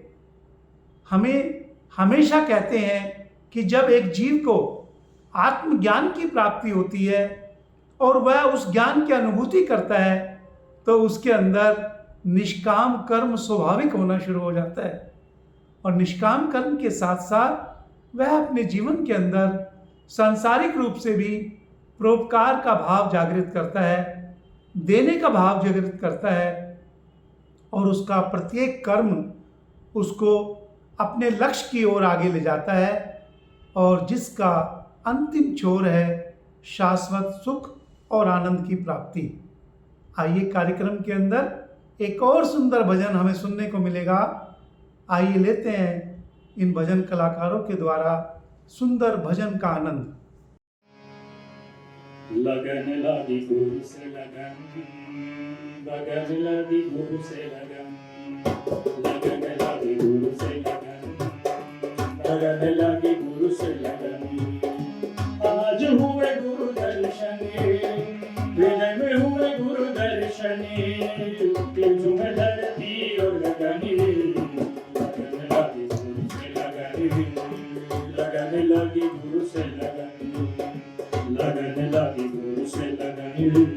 हमें हमेशा कहते हैं कि जब एक जीव को आत्मज्ञान की प्राप्ति होती है और वह उस ज्ञान की अनुभूति करता है तो उसके अंदर निष्काम कर्म स्वाभाविक होना शुरू हो जाता है। और निष्काम कर्म के साथ साथ वह अपने जीवन के अंदर सांसारिक रूप से भी परोपकार का भाव जागृत करता है, देने का भाव जागृत करता है, और उसका प्रत्येक कर्म उसको अपने लक्ष्य की ओर आगे ले जाता है, और जिसका अंतिम छोर है शाश्वत सुख और आनंद की प्राप्ति। आइए कार्यक्रम के अंदर एक और सुंदर भजन हमें सुनने को मिलेगा। आइए लेते हैं इन भजन कलाकारों के द्वारा सुंदर भजन का आनंद। लगन लगी गुरु से लगन, लगन लगी गुरु से लगन, लगन लगी गुरु से लगन, लगन लगी गुरु से लगन। आज हुए गुरु दर्शन, हृदय में हुए गुरु दर्शन, झूमे धरती और लगन, लगन लगी गुरु से लगन, लगन लगी गुरु से लगन, लगन लगी गुरु से लगन।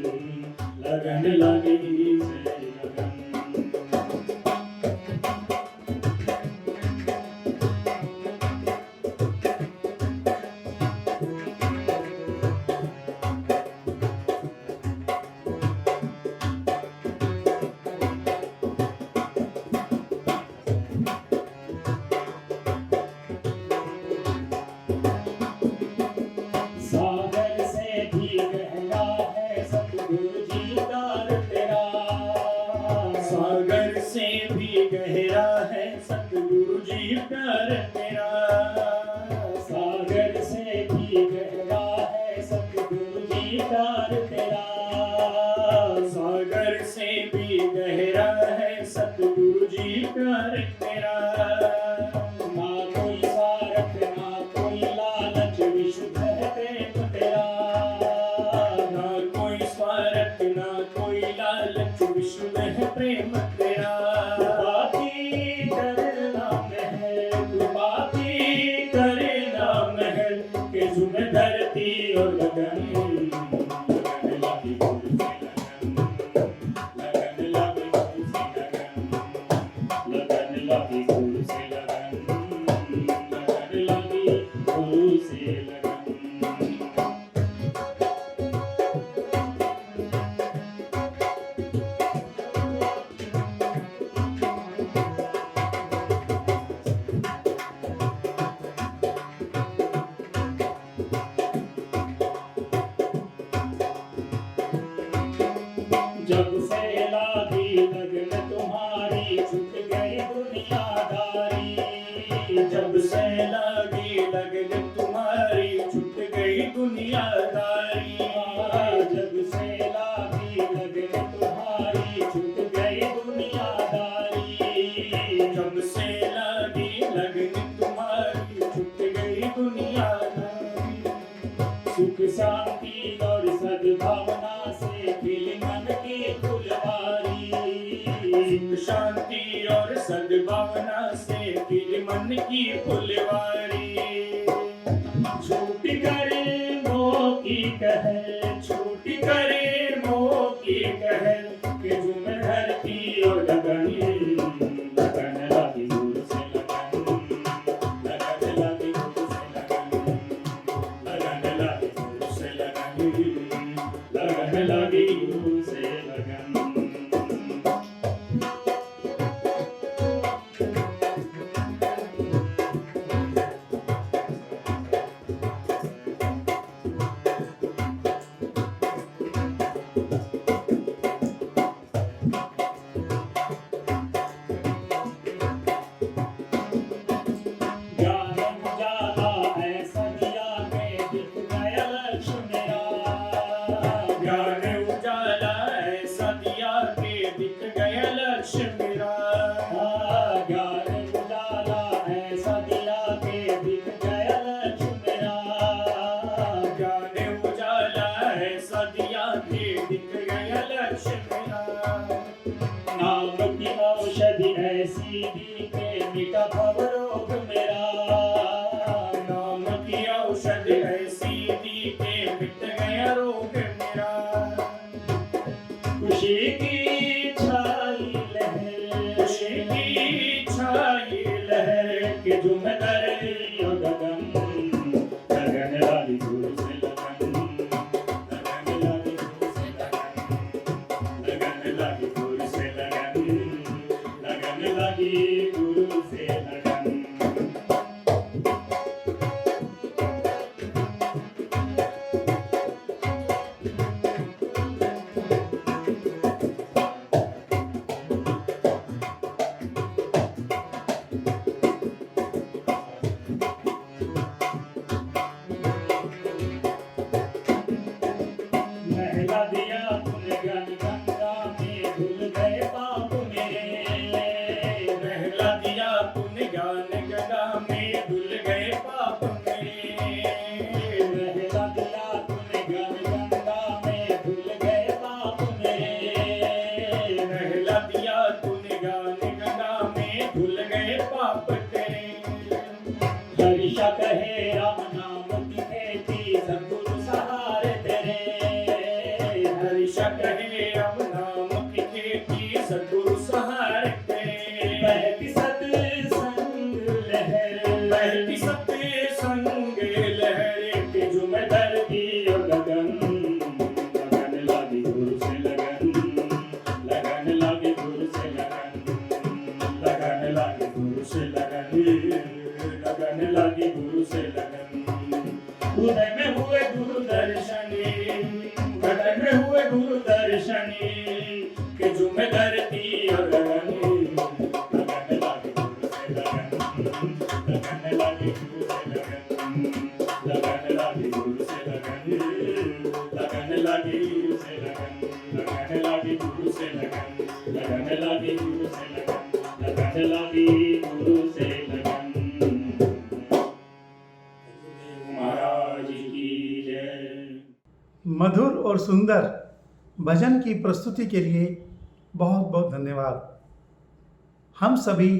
सागर से भी गहरा है सतगुरु जी प्यार तेरा, सागर से भी गहरा है सतगुरु जी प्यार तेरा, सागर से भी गहरा है सतगुरु जी प्यार तेरा। ना कोई स्वार्थ ना कोई लालच विशुद्ध है प्रेम तेरा, ना कोई स्वार्थ ना कोई लालच विशुद्ध है प्रेम तेरा। बाकी करना महल बाकी करना महल के झूम धरती और गगन, लगन लगी गुरु से लगन, लगन लगी गुरु से लगन, लगन लगी गुरु से लगन, लगन लगी गुरु से लगन। जब से लागी लगन तुम्हारी छूट गई दुनियादारी, जब से लागी लगन तुम्हारी छूट गई दुनियादारी, जब से लागी लगन तुम्हारी छूट गई दुनियादारी, जब से लागी लगन तुम्हारी छूट गई दुनियादारी। सुख शांति और सद्भावना से खिली मन की फुलवारी, सुख शांति और सद्भावना से खिली मन की फुलवारी। छूट करे मोह की कहल, छूट करे मोह की कहल के झूम धरती और गगन, लगन लगी गुरु से लगन, लगन लगी गुरु से लगन, लगन लगी गुरु से लगन, लगन लगी गुरु से लगन। ज्ञान उजाला ऐसा दिया के दिख गया लक्ष्य मेरा, ज्ञान उजाला ऐसा दिया के दिख गया लक्ष्य मेरा, ज्ञान उजाला ऐसा दिया के दिख गया लक्ष्य मेरा, ज्ञान उजाला ऐसा दिया के दिख गया लक्ष्य मेरा। नाम की औषधि ऐसी दी के मिटा भवरोग मेरा, नाम की औषधि ऐसी दी के मिट गया रोग मेरा। खुशी की छाई लहर, खुशी की छाई लहर के झूम धरती और गगन, लगन लगी गुरु से लगन, लगन लगी गुरु से लगन, लगन लगी गुरु से लगन, लगन लगी गुरु से लगन। नहला दिया तूने ज्ञान गंगा में धुल गए पाप मेरे, नहला दिया तूने ज्ञान गंगा में धुल गए पाप मेरे, नहला दिया तूने ज्ञान गंगा में धुल गए पाप मेरे, नहला दिया तूने ज्ञान गंगा में धुल गए पाप तेरे। हरिषा कहे राम नाम की खेती सद्गुरु सहारे तेरे, हरिषा कहे राम नाम की खेती सद्गुरु सहारे तेरे। बहती सत्संग लहर, बहती सत्संग लहर के झूम धरती और गगन, लगन लगी गुरु से लगन, लगन लगी गुरु से लगन, लगन लगी गुरु से लगन, लगन लगी गुरु से लगन। उदय में हुए गुरु दर्शनी, उदय में हुए गुरु दर्शनी के झूम धरती और लगन लगी गुरु से लगन, लगन लगी गुरु से लगन। गुरुदेव महाराज की जय। मधुर और सुंदर भजन की प्रस्तुति के लिए बहुत बहुत धन्यवाद। हम सभी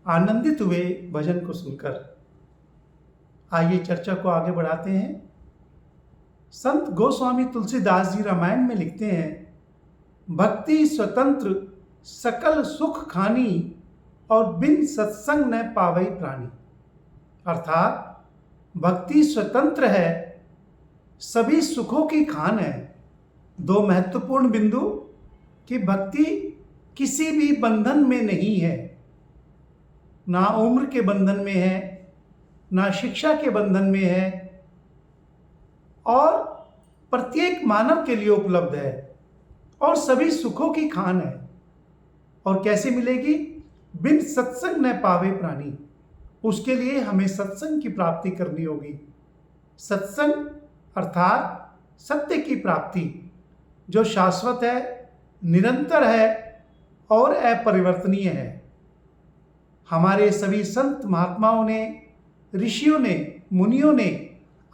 आनंदित हुए भजन को सुनकर। आइए चर्चा को आगे बढ़ाते हैं। संत गोस्वामी तुलसीदास जी रामायण में लिखते हैं, भक्ति स्वतंत्र सकल सुख खानी और बिन सत्संग न पावई प्राणी। अर्थात भक्ति स्वतंत्र है, सभी सुखों की खान है। दो महत्वपूर्ण बिंदु कि भक्ति किसी भी बंधन में नहीं है, ना उम्र के बंधन में है, ना शिक्षा के बंधन में है, और प्रत्येक मानव के लिए उपलब्ध है और सभी सुखों की खान है। और कैसे मिलेगी? बिन सत्संग न पावे प्राणी। उसके लिए हमें सत्संग की प्राप्ति करनी होगी। सत्संग अर्थात सत्य की प्राप्ति, जो शाश्वत है, निरंतर है और अपरिवर्तनीय है। हमारे सभी संत महात्माओं ने, ऋषियों ने, मुनियों ने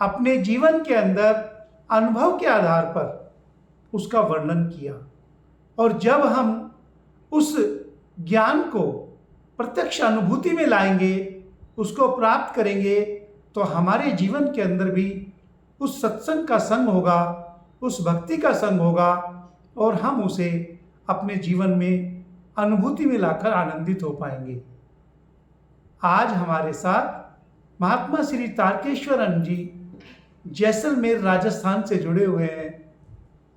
अपने जीवन के अंदर अनुभव के आधार पर उसका वर्णन किया। और जब हम उस ज्ञान को प्रत्यक्ष अनुभूति में लाएंगे, उसको प्राप्त करेंगे, तो हमारे जीवन के अंदर भी उस सत्संग का संग होगा, उस भक्ति का संग होगा, और हम उसे अपने जीवन में अनुभूति में लाकर आनंदित हो पाएंगे। आज हमारे साथ महात्मा श्री तारकेश्वरन जी जैसलमेर राजस्थान से जुड़े हुए हैं।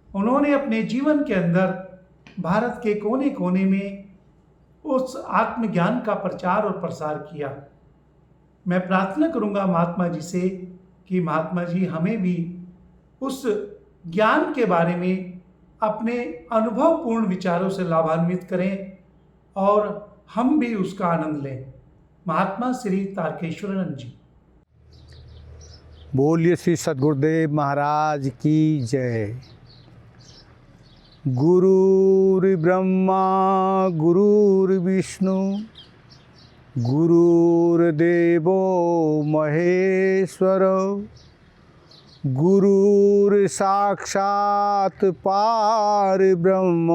उन्होंने अपने जीवन के अंदर भारत के कोने कोने में उस आत्मज्ञान का प्रचार और प्रसार किया। मैं प्रार्थना करूंगा महात्मा जी से कि महात्मा जी हमें भी उस ज्ञान के बारे में अपने अनुभवपूर्ण विचारों से लाभान्वित करें और हम भी उसका आनंद लें। महात्मा श्री तारकेश्वरन जी। बोलिए श्री सद्गुरुदेव महाराज की जय। गुरुर्ब्रह्मा गुरुर्विष्णु गुरुर्देवो महेश्वर गुरुर्साक्षात् पारब्रह्म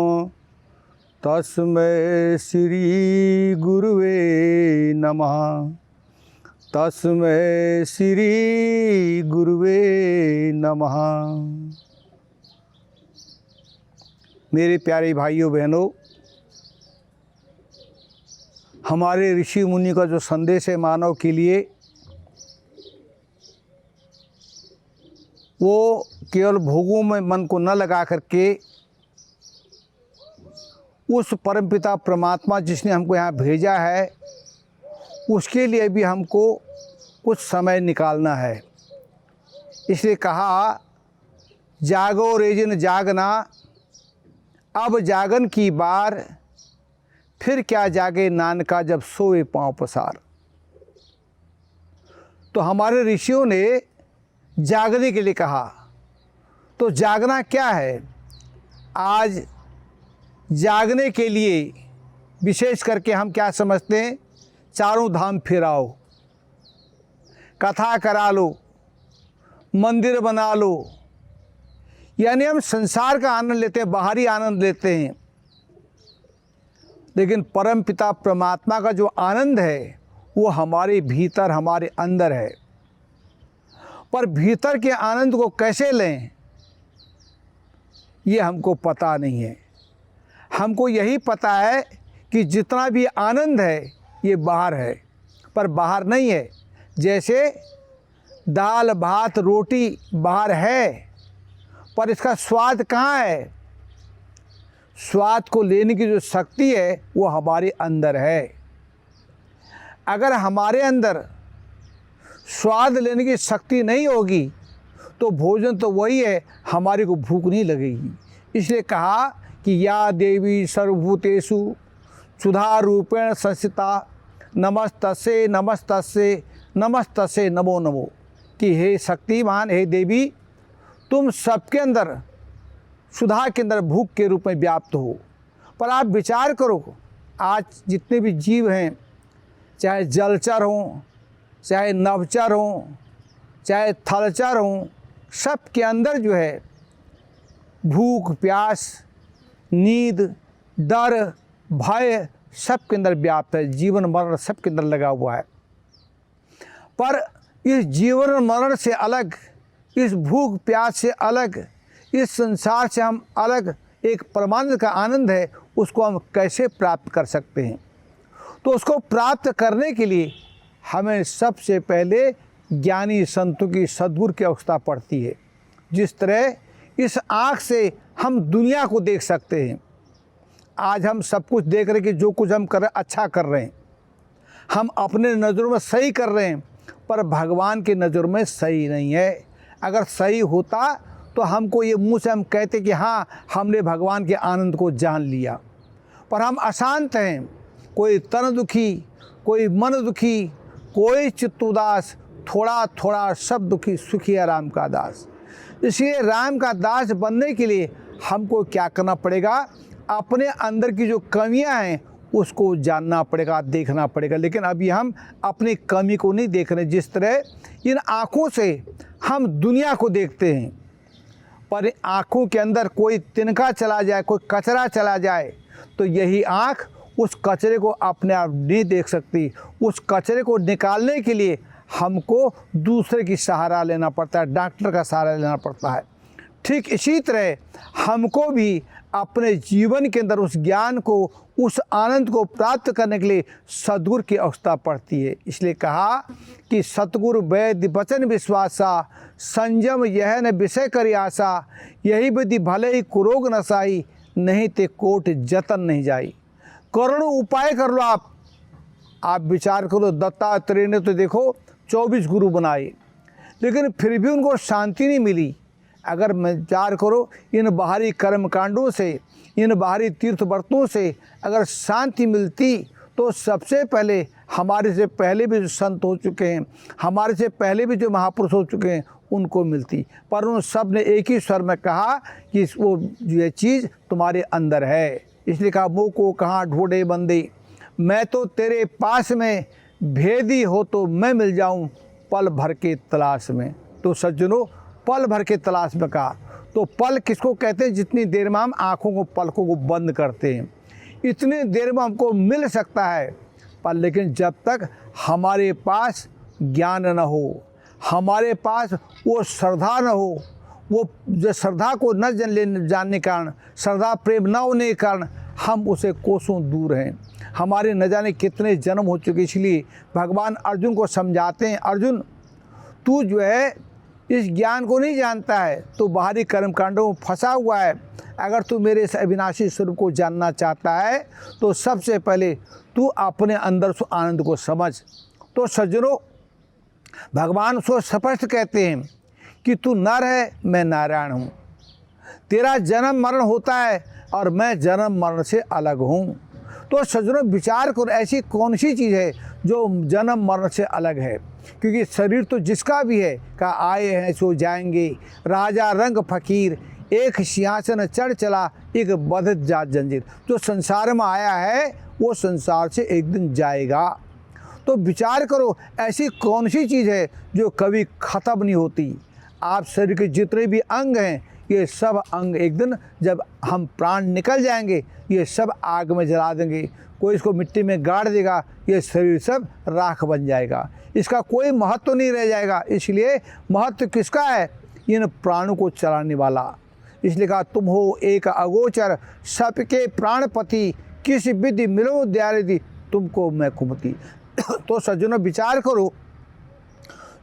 तस्मै श्री गुरुवे नमः। तस्मै श्री गुरुवे नमः। मेरे प्यारे भाइयों बहनों, हमारे ऋषि मुनि का जो संदेश है मानव के लिए, वो केवल भोगों में मन को न लगा करके उस परमपिता परमात्मा जिसने हमको यहाँ भेजा है, उसके लिए भी हमको कुछ समय निकालना है। इसलिए कहा, जागो रेजिन जागना, अब जागन की बार, फिर क्या जागे नानका जब सोए पाँव पसार। तो हमारे ऋषियों ने जागने के लिए कहा। तो जागना क्या है? आज जागने के लिए विशेष करके हम क्या समझते हैं? चारों धाम फिराओ, कथा करा लो, मंदिर बना लो, यानी हम संसार का आनंद लेते हैं, बाहरी आनंद लेते हैं। लेकिन परम पिता परमात्मा का जो आनंद है वो हमारे भीतर, हमारे अंदर है। पर भीतर के आनंद को कैसे लें, ये हमको पता नहीं है। हमको यही पता है कि जितना भी आनंद है ये बाहर है, पर बाहर नहीं है। जैसे दाल भात रोटी बाहर है, पर इसका स्वाद कहाँ है? स्वाद को लेने की जो शक्ति है वो हमारे अंदर है। अगर हमारे अंदर स्वाद लेने की शक्ति नहीं होगी तो भोजन तो वही है, हमारे को भूख नहीं लगेगी। इसलिए कहा कि या देवी सर्वभूतेषु सुधा रूपेण संस्थिता नमस्तस्यै नमस्तस्यै नमस्तस्यै नमो नमो। कि हे शक्तिमान, हे देवी, तुम सबके अंदर सुधा के अंदर भूख के रूप में व्याप्त हो, पर आप विचार करो, आज जितने भी जीव हैं, चाहे जलचर हों, चाहे नभचर हों, चाहे थलचर हों, सब के अंदर जो है भूख, प्यास, नींद, डर, भय सब के अंदर व्याप्त है। जीवन मरण सब के अंदर लगा हुआ है। पर इस जीवन मरण से अलग, इस भूख प्यास से अलग, इस संसार से हम अलग एक परमानंद का आनंद है, उसको हम कैसे प्राप्त कर सकते हैं? तो उसको प्राप्त करने के लिए हमें सबसे पहले ज्ञानी संतों की सद्गुरु की आवश्यकता पड़ती है। जिस तरह इस आँख से हम दुनिया को देख सकते हैं, आज हम सब कुछ देख रहे हैं कि जो कुछ हम कर रहे हैं अच्छा कर रहे हैं, हम अपने नज़रों में सही कर रहे हैं, पर भगवान की नज़र में सही नहीं है। अगर सही होता तो हमको ये मुंह से हम कहते कि हाँ हमने भगवान के आनंद को जान लिया, पर हम अशांत हैं। कोई तन दुखी, कोई मन दुखी, कोई चित्त उदास, थोड़ा थोड़ा सब दुखी, सुखी है राम का दास। इसलिए राम का दास बनने के लिए हमको क्या करना पड़ेगा? अपने अंदर की जो कमियां हैं उसको जानना पड़ेगा, देखना पड़ेगा। लेकिन अभी हम अपनी कमी को नहीं देख रहे। जिस तरह इन आँखों से हम दुनिया को देखते हैं, पर आँखों के अंदर कोई तिनका चला जाए, कोई कचरा चला जाए, तो यही आँख उस कचरे को अपने आप नहीं देख सकती। उस कचरे को निकालने के लिए हमको दूसरे की सहारा लेना पड़ता है, डॉक्टर का सहारा लेना पड़ता है। ठीक इसी तरह हमको भी अपने जीवन के अंदर उस ज्ञान को, उस आनंद को प्राप्त करने के लिए सद्गुरु की आवश्यकता पड़ती है। इसलिए कहा कि सतगुरु वैद्य वचन विश्वासा, संयम यह न विषय करी आशा, यही विधि भले ही कुरोग नसाई, नहीं ते कोट जतन नहीं जाई। करोड़ों उपाय कर लो आप विचार करो। दत्तात्रेय ने तो देखो 24 गुरु बनाए, लेकिन फिर भी उनको शांति नहीं मिली। अगर विचार करो, इन बाहरी कर्म कांडों से, इन बाहरी तीर्थ व्रतों से अगर शांति मिलती तो सबसे पहले हमारे से पहले भी जो संत हो चुके हैं, हमारे से पहले भी जो महापुरुष हो चुके हैं, उनको मिलती। पर उन सब ने एक ही स्वर में कहा कि वो ये चीज़ तुम्हारे अंदर है। इसलिए कहा मुँह को कहाँ ढूंढे बंदे, मैं तो तेरे पास में, भेदी हो तो मैं मिल जाऊं पल भर के तलाश में। तो सज्जनों, पल भर के तलाश में कहा तो पल किसको कहते हैं? जितनी देर में हम आँखों को, पलकों को बंद करते हैं, इतनी देर में हमको मिल सकता है। पर लेकिन जब तक हमारे पास ज्ञान न हो, हमारे पास वो श्रद्धा न हो, वो जो श्रद्धा को न जानने के कारण, श्रद्धा प्रेम न होने के कारण हम उसे कोसों दूर हैं। हमारे न जाने कितने जन्म हो चुके। इसलिए भगवान अर्जुन को समझाते हैं, अर्जुन तू जो है इस ज्ञान को नहीं जानता है, तो बाहरी कर्मकांडों में फंसा हुआ है। अगर तू मेरे इस अविनाशी स्वरूप को जानना चाहता है तो सबसे पहले तू अपने अंदर से आनंद को समझ। तो सज्जनों, भगवान उसको स्पष्ट कहते हैं कि तू नर है, मैं नारायण हूँ। तेरा जन्म मरण होता है और मैं जन्म मरण से अलग हूँ। तो सज्जनों, विचार करो, ऐसी कौन सी चीज़ है जो जन्म मरण से अलग है? क्योंकि शरीर तो जिसका भी है, का आए हैं सो जाएंगे, राजा रंग फकीर, एक सिंहासन चढ़ चला, एक बंधत जात जंजीर। जो संसार में आया है वो संसार से एक दिन जाएगा। तो विचार करो, ऐसी कौन सी चीज़ है जो कभी ख़त्म नहीं होती? आप शरीर के जितने भी अंग हैं, ये सब अंग एक दिन जब हम प्राण निकल जाएंगे, ये सब आग में जला देंगे। कोई इसको मिट्टी में गाड़ देगा, ये शरीर सब राख बन जाएगा। इसका कोई महत्व नहीं रह जाएगा। इसलिए महत्व किसका है? इन प्राणों को चलाने वाला। इसलिए कहा तुम हो एक अगोचर, सबके प्राणपति, किस विधि मिलो दयानिधि, तुमको मैं कुमति। तो सज्जनों, विचार करो,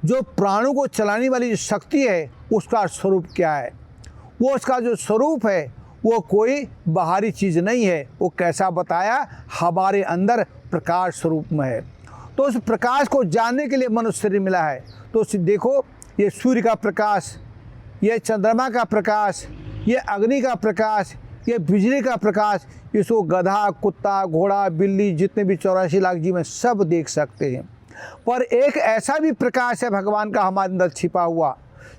जो प्राणों को चलाने वाली जो शक्ति है उसका स्वरूप क्या है? वो उसका जो स्वरूप है वो कोई बाहरी चीज़ नहीं है। वो कैसा बताया? हमारे अंदर प्रकाश स्वरूप में है। तो उस प्रकाश को जानने के लिए मनुष्य शरीर मिला है। तो देखो, ये सूर्य का प्रकाश, ये चंद्रमा का प्रकाश, ये अग्नि का प्रकाश, ये बिजली का प्रकाश, इसको गधा, कुत्ता, घोड़ा, बिल्ली, जितने भी 84 लाख जीव हैं सब देख सकते हैं। पर एक ऐसा भी प्रकाश है भगवान का हमारे अंदर छिपा हुआ,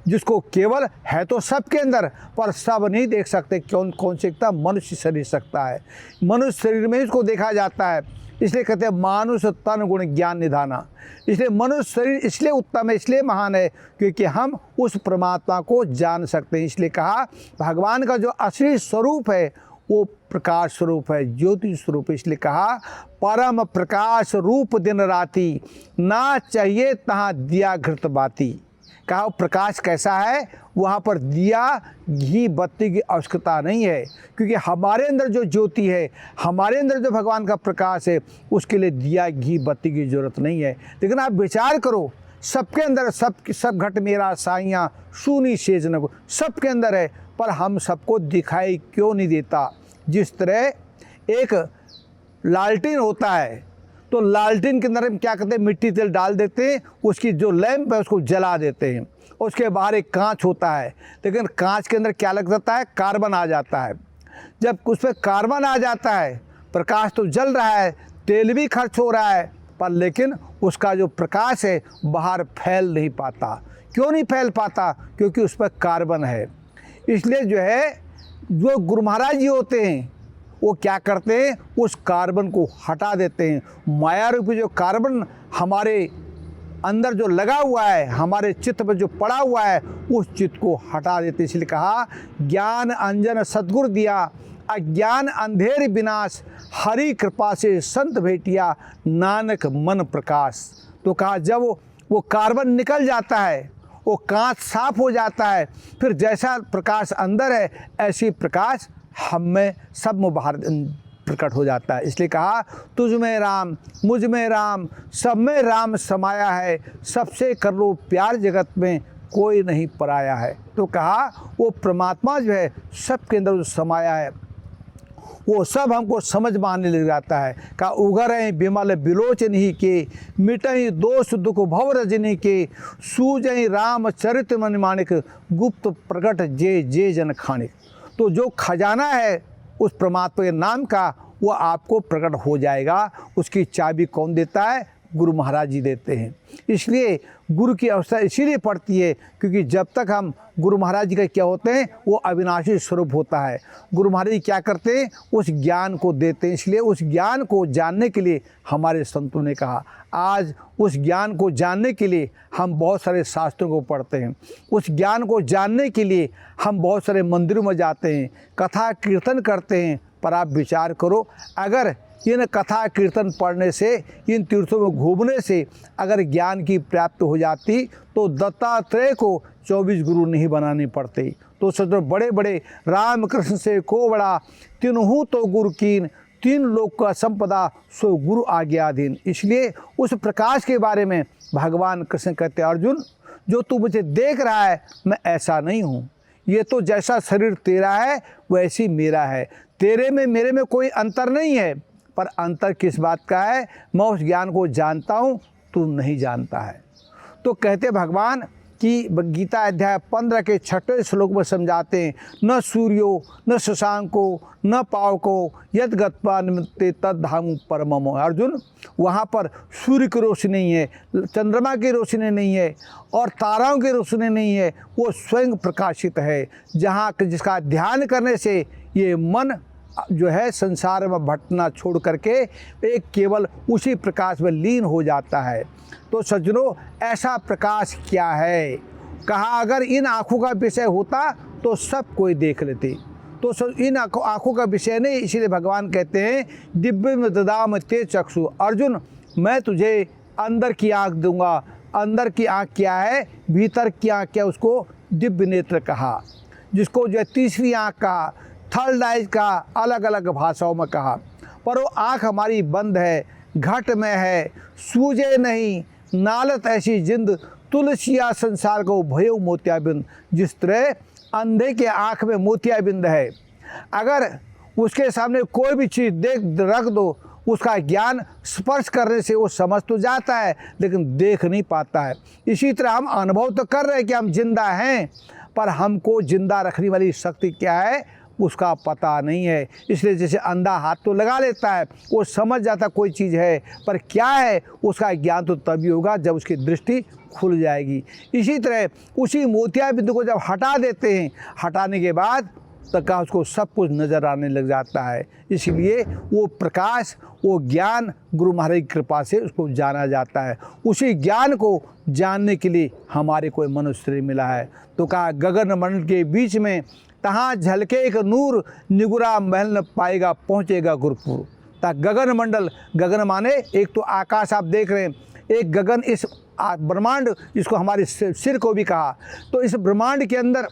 जिसको केवल है तो सबके अंदर, पर सब नहीं देख सकते। कौन सीखता? मनुष्य शरीर सकता है। मनुष्य शरीर में इसको देखा जाता है, इसलिए कहते हैं मानुष तन गुण ज्ञान निधाना। इसलिए मनुष्य शरीर इसलिए उत्तम है, इसलिए महान है, क्योंकि हम उस परमात्मा को जान सकते हैं। इसलिए कहा भगवान का जो असली स्वरूप है वो प्रकाश स्वरूप है, ज्योति स्वरूप है। इसलिए कहा परम प्रकाश रूप दिन राति, ना चाहिए तहाँ दिया घृत बाती। कहा वो प्रकाश कैसा है? वहाँ पर दिया घी बत्ती की आवश्यकता नहीं है, क्योंकि हमारे अंदर जो ज्योति है, हमारे अंदर जो भगवान का प्रकाश है, उसके लिए दिया घी बत्ती की जरूरत नहीं है। लेकिन आप विचार करो, सबके अंदर सब घट मेरा साइयाँ सूनी सेज न को, सबके अंदर है, पर हम सबको दिखाई क्यों नहीं देता? जिस तरह एक लालटेन होता है, तो लालटेन के अंदर हम क्या करते हैं? मिट्टी तेल डाल देते हैं, उसकी जो लैंप है उसको जला देते हैं। उसके बाहर एक कांच होता है, लेकिन कांच के अंदर क्या लग जाता है? कार्बन आ जाता है। जब उस पर कार्बन आ जाता है, प्रकाश तो जल रहा है, तेल भी खर्च हो रहा है, पर लेकिन उसका जो प्रकाश है बाहर फैल नहीं पाता। क्यों नहीं फैल पाता? क्योंकि उस पर कार्बन है। इसलिए जो है, जो गुरु महाराज जी होते हैं वो क्या करते हैं? उस कार्बन को हटा देते हैं। माया रूपी जो कार्बन हमारे अंदर जो लगा हुआ है, हमारे चित्त पर जो पड़ा हुआ है, उस चित्त को हटा देते। इसलिए कहा ज्ञान अंजन सद्गुरु दिया, अज्ञान अंधेर विनाश, हरि कृपा से संत भेटिया, नानक मन प्रकाश। तो कहा जब वो कार्बन निकल जाता है, वो कांच साफ हो जाता है, फिर जैसा प्रकाश अंदर है ऐसी प्रकाश हम में सब में बाहर प्रकट हो जाता है। इसलिए कहा तुझ में राम, मुझ में राम, सब में राम समाया है, सबसे कर लो प्यार, जगत में कोई नहीं पराया है। तो कहा वो परमात्मा जो है सबके अंदर जो समाया है, वो सब हमको समझ में आने लग जाता है। का उगरें बिमल बिलोचन ही के, मिटई दोष दुख भव रजनी के, सूजई राम चरित मन माणिक, गुप्त प्रकट जे जे जन खाणिक। तो जो खजाना है उस परमात्मा के नाम का, वो आपको प्रकट हो जाएगा। उसकी चाबी कौन देता है? गुरु महाराज जी देते हैं। इसलिए गुरु की अवस्था इसीलिए पड़ती है, क्योंकि जब तक हम गुरु महाराज जी का क्या होते हैं, वो अविनाशी स्वरूप होता है। गुरु महाराज जी क्या करते हैं? उस ज्ञान को देते हैं। इसलिए उस ज्ञान को जानने के लिए हमारे संतों ने कहा, आज उस ज्ञान को जानने के लिए हम बहुत सारे शास्त्रों को पढ़ते हैं। उस ज्ञान को जानने के लिए हम बहुत सारे मंदिरों में जाते हैं, कथा कीर्तन करते हैं। पर आप विचार करो, अगर इन कथा कीर्तन पढ़ने से, इन तीर्थों में घूमने से अगर ज्ञान की प्राप्ति हो जाती, तो दत्तात्रेय को 24 गुरु नहीं बनाने पड़ते। तो सोचो, बड़े बड़े राम कृष्ण से को बड़ा, तिन्हू तो गुरु कीन, तीन लोक का संपदा सो गुरु आज्ञाधीन। इसलिए उस प्रकाश के बारे में भगवान कृष्ण कहते हैं, अर्जुन जो तू मुझे देख रहा है, मैं ऐसा नहीं हूँ। ये तो जैसा शरीर तेरा है वैसी मेरा है, तेरे में मेरे में कोई अंतर नहीं है। पर अंतर किस बात का है? मैं उस ज्ञान को जानता हूँ, तू नहीं जानता है। तो कहते भगवान कि गीता अध्याय 15 के 6वें श्लोक में समझाते हैं, न सूर्यो न शशांको न पावको यद गत्वा निमित्ते तद धाम परमम। अर्जुन, वहाँ पर सूर्य की रोशनी नहीं है, चंद्रमा की रोशनी नहीं है और ताराओं की रोशनी नहीं है, वो स्वयं प्रकाशित है, जहाँ जिसका ध्यान करने से ये मन जो है संसार में भटकना छोड़ करके एक केवल उसी प्रकाश में लीन हो जाता है। तो सज्जनों, ऐसा प्रकाश क्या है? कहा अगर इन आँखों का विषय होता तो सब कोई देख लेते। तो इन आँखों का विषय नहीं, इसीलिए भगवान कहते हैं दिव्य में ददाम ते चक्षु। अर्जुन, मैं तुझे अंदर की आँख दूंगा। अंदर की आँख क्या है? भीतर की आँख क्या? उसको दिव्य नेत्र कहा, जिसको जो तीसरी आँख कहा, थर्ड आइज का, अलग अलग भाषाओं में कहा। पर वो आँख हमारी बंद है, घट में है, सूझे नहीं, नालत ऐसी जिंद, तुलसिया संसार को भयो मोतियाबिंद। जिस तरह अंधे के आँख में मोतियाबिंद है, अगर उसके सामने कोई भी चीज़ देख रख दो, उसका ज्ञान स्पर्श करने से वो समझ तो जाता है लेकिन देख नहीं पाता है। इसी तरह हम अनुभव तो कर रहे हैं कि हम जिंदा हैं, पर हमको जिंदा रखने वाली शक्ति क्या है? उसका पता नहीं है। इसलिए जैसे अंधा हाथ तो लगा लेता है, वो समझ जाता कोई चीज़ है, पर क्या है उसका ज्ञान तो तभी होगा जब उसकी दृष्टि खुल जाएगी। इसी तरह उसी मोतिया बिंदु को जब हटा देते हैं, हटाने के बाद तो कहा उसको सब कुछ नज़र आने लग जाता है। इसलिए वो प्रकाश, वो ज्ञान गुरु महाराज की कृपा से उसको जाना जाता है। उसी ज्ञान को जानने के लिए हमारे कोई मनुष्य मिला है। तो कहा गगन मंडल के बीच में तहाँ झलके एक नूर, निगुरा महल न पाएगा पहुँचेगा गुरुपुर। ता गगन मंडल, गगन माने एक तो आकाश आप देख रहे हैं, एक गगन इस ब्रह्मांड, इसको हमारे सिर को भी कहा। तो इस ब्रह्मांड के अंदर,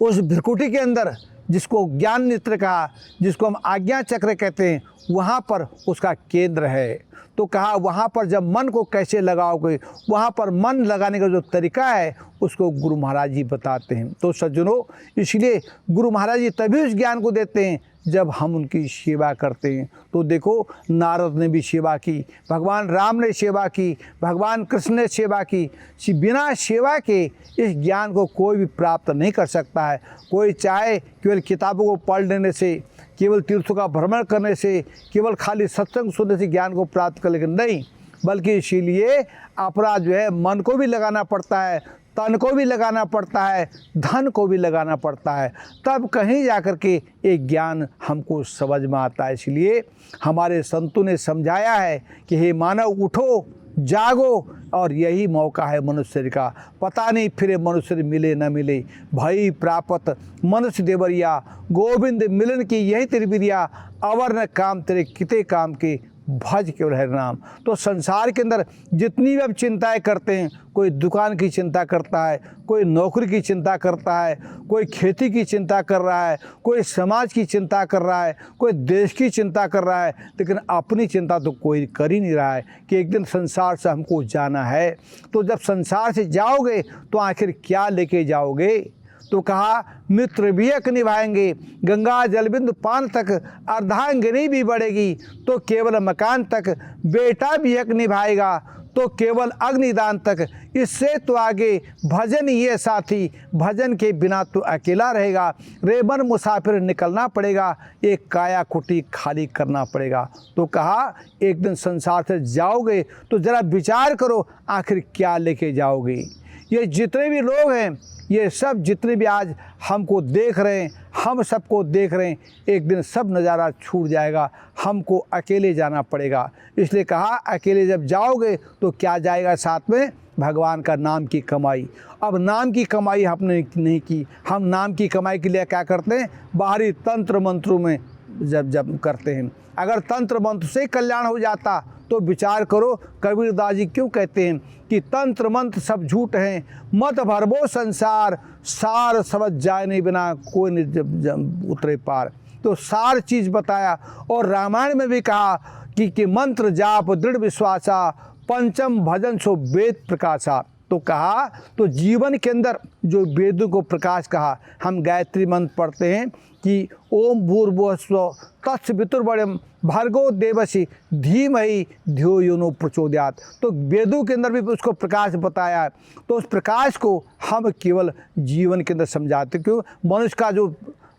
उस भ्रिकुटी के अंदर जिसको ज्ञान नेत्र कहा, जिसको हम आज्ञा चक्र कहते हैं, वहाँ पर उसका केंद्र है। तो कहा वहाँ पर जब मन को कैसे लगाओगे, वहाँ पर मन लगाने का जो तरीका है उसको गुरु महाराज जी बताते हैं। तो सज्जनों, इसलिए गुरु महाराज जी तभी उस ज्ञान को देते हैं जब हम उनकी सेवा करते हैं। तो देखो नारद ने भी सेवा की, भगवान राम ने सेवा की, भगवान कृष्ण ने सेवा की। बिना सेवा के इस ज्ञान को कोई भी प्राप्त नहीं कर सकता है। कोई चाहे केवल किताबों को पढ़ लेने से, केवल तीर्थों का भ्रमण करने से, केवल खाली सत्संग सुनने से ज्ञान को प्राप्त कर लेकिन नहीं, बल्कि इसीलिए अपना जो है मन को भी लगाना पड़ता है, तन को भी लगाना पड़ता है, धन को भी लगाना पड़ता है, तब कहीं जाकर के एक ज्ञान हमको समझ में आता है। इसलिए हमारे संतों ने समझाया है कि हे मानव उठो, जागो, और यही मौका है मनुष्य का। पता नहीं फिर मनुष्य मिले न मिले, भई प्राप्त मनुष्य देवरिया, गोविंद मिलन की यही तेरी बिरिया, अवर न काम तेरे किते काम के, भज केवल हरि नाम। तो संसार के अंदर जितनी भी हम चिंताएं करते हैं, कोई दुकान की चिंता करता है, कोई नौकरी की चिंता करता है, कोई खेती की चिंता कर रहा है, कोई समाज की चिंता कर रहा है, कोई देश की चिंता कर रहा है, लेकिन अपनी चिंता तो कोई कर ही नहीं रहा है कि एक दिन संसार से हमको जाना है। तो जब संसार से जाओगे तो आखिर क्या लेके जाओगे? तो कहा मित्र भी हक निभाएंगे, गंगा जलबिंदु पान तक अर्धांगिनी भी बढ़ेगी, तो केवल मकान तक बेटा भी हक निभाएगा, तो केवल अग्निदान तक, इससे तो आगे भजन ही है साथी, भजन के बिना तो अकेला रहेगा, रेबन मुसाफिर निकलना पड़ेगा, एक काया कुटी खाली करना पड़ेगा। तो कहा एक दिन संसार से जाओगे तो ज़रा विचार करो आखिर क्या लेके जाओगे। ये जितने भी लोग हैं, ये सब जितने भी आज हमको देख रहे हैं, हम सबको देख रहे हैं, एक दिन सब नज़ारा छूट जाएगा, हमको अकेले जाना पड़ेगा। इसलिए कहा अकेले जब जाओगे तो क्या जाएगा साथ में? भगवान का नाम की कमाई। अब नाम की कमाई हमने नहीं की, हम नाम की कमाई के लिए क्या करते हैं? बाहरी तंत्र मंत्रों में जब करते हैं। अगर तंत्र मंत्र से कल्याण हो जाता तो विचार करो, कबीरदास जी क्यों कहते हैं कि तंत्र मंत्र सब झूठ हैं, मत भरबो संसार, सार समझ जाए नहीं बिना कोई नहीं उतरे पार। तो सार चीज़ बताया। और रामायण में भी कहा कि मंत्र जाप दृढ़ विश्वासा, पंचम भजन सो वेद प्रकाशा। तो कहा तो जीवन के अंदर जो वेदों को प्रकाश कहा, हम गायत्री मंत्र पढ़ते हैं कि ओम भूर्भुवस्सुः तत्सवितुर्वरेण्यं भर्गो देवस्य धीमहि धियो यो न प्रचोदयात्। तो वेदों के अंदर भी उसको प्रकाश बताया है। तो उस प्रकाश को हम केवल जीवन के अंदर समझाते, क्यों? मनुष्य का जो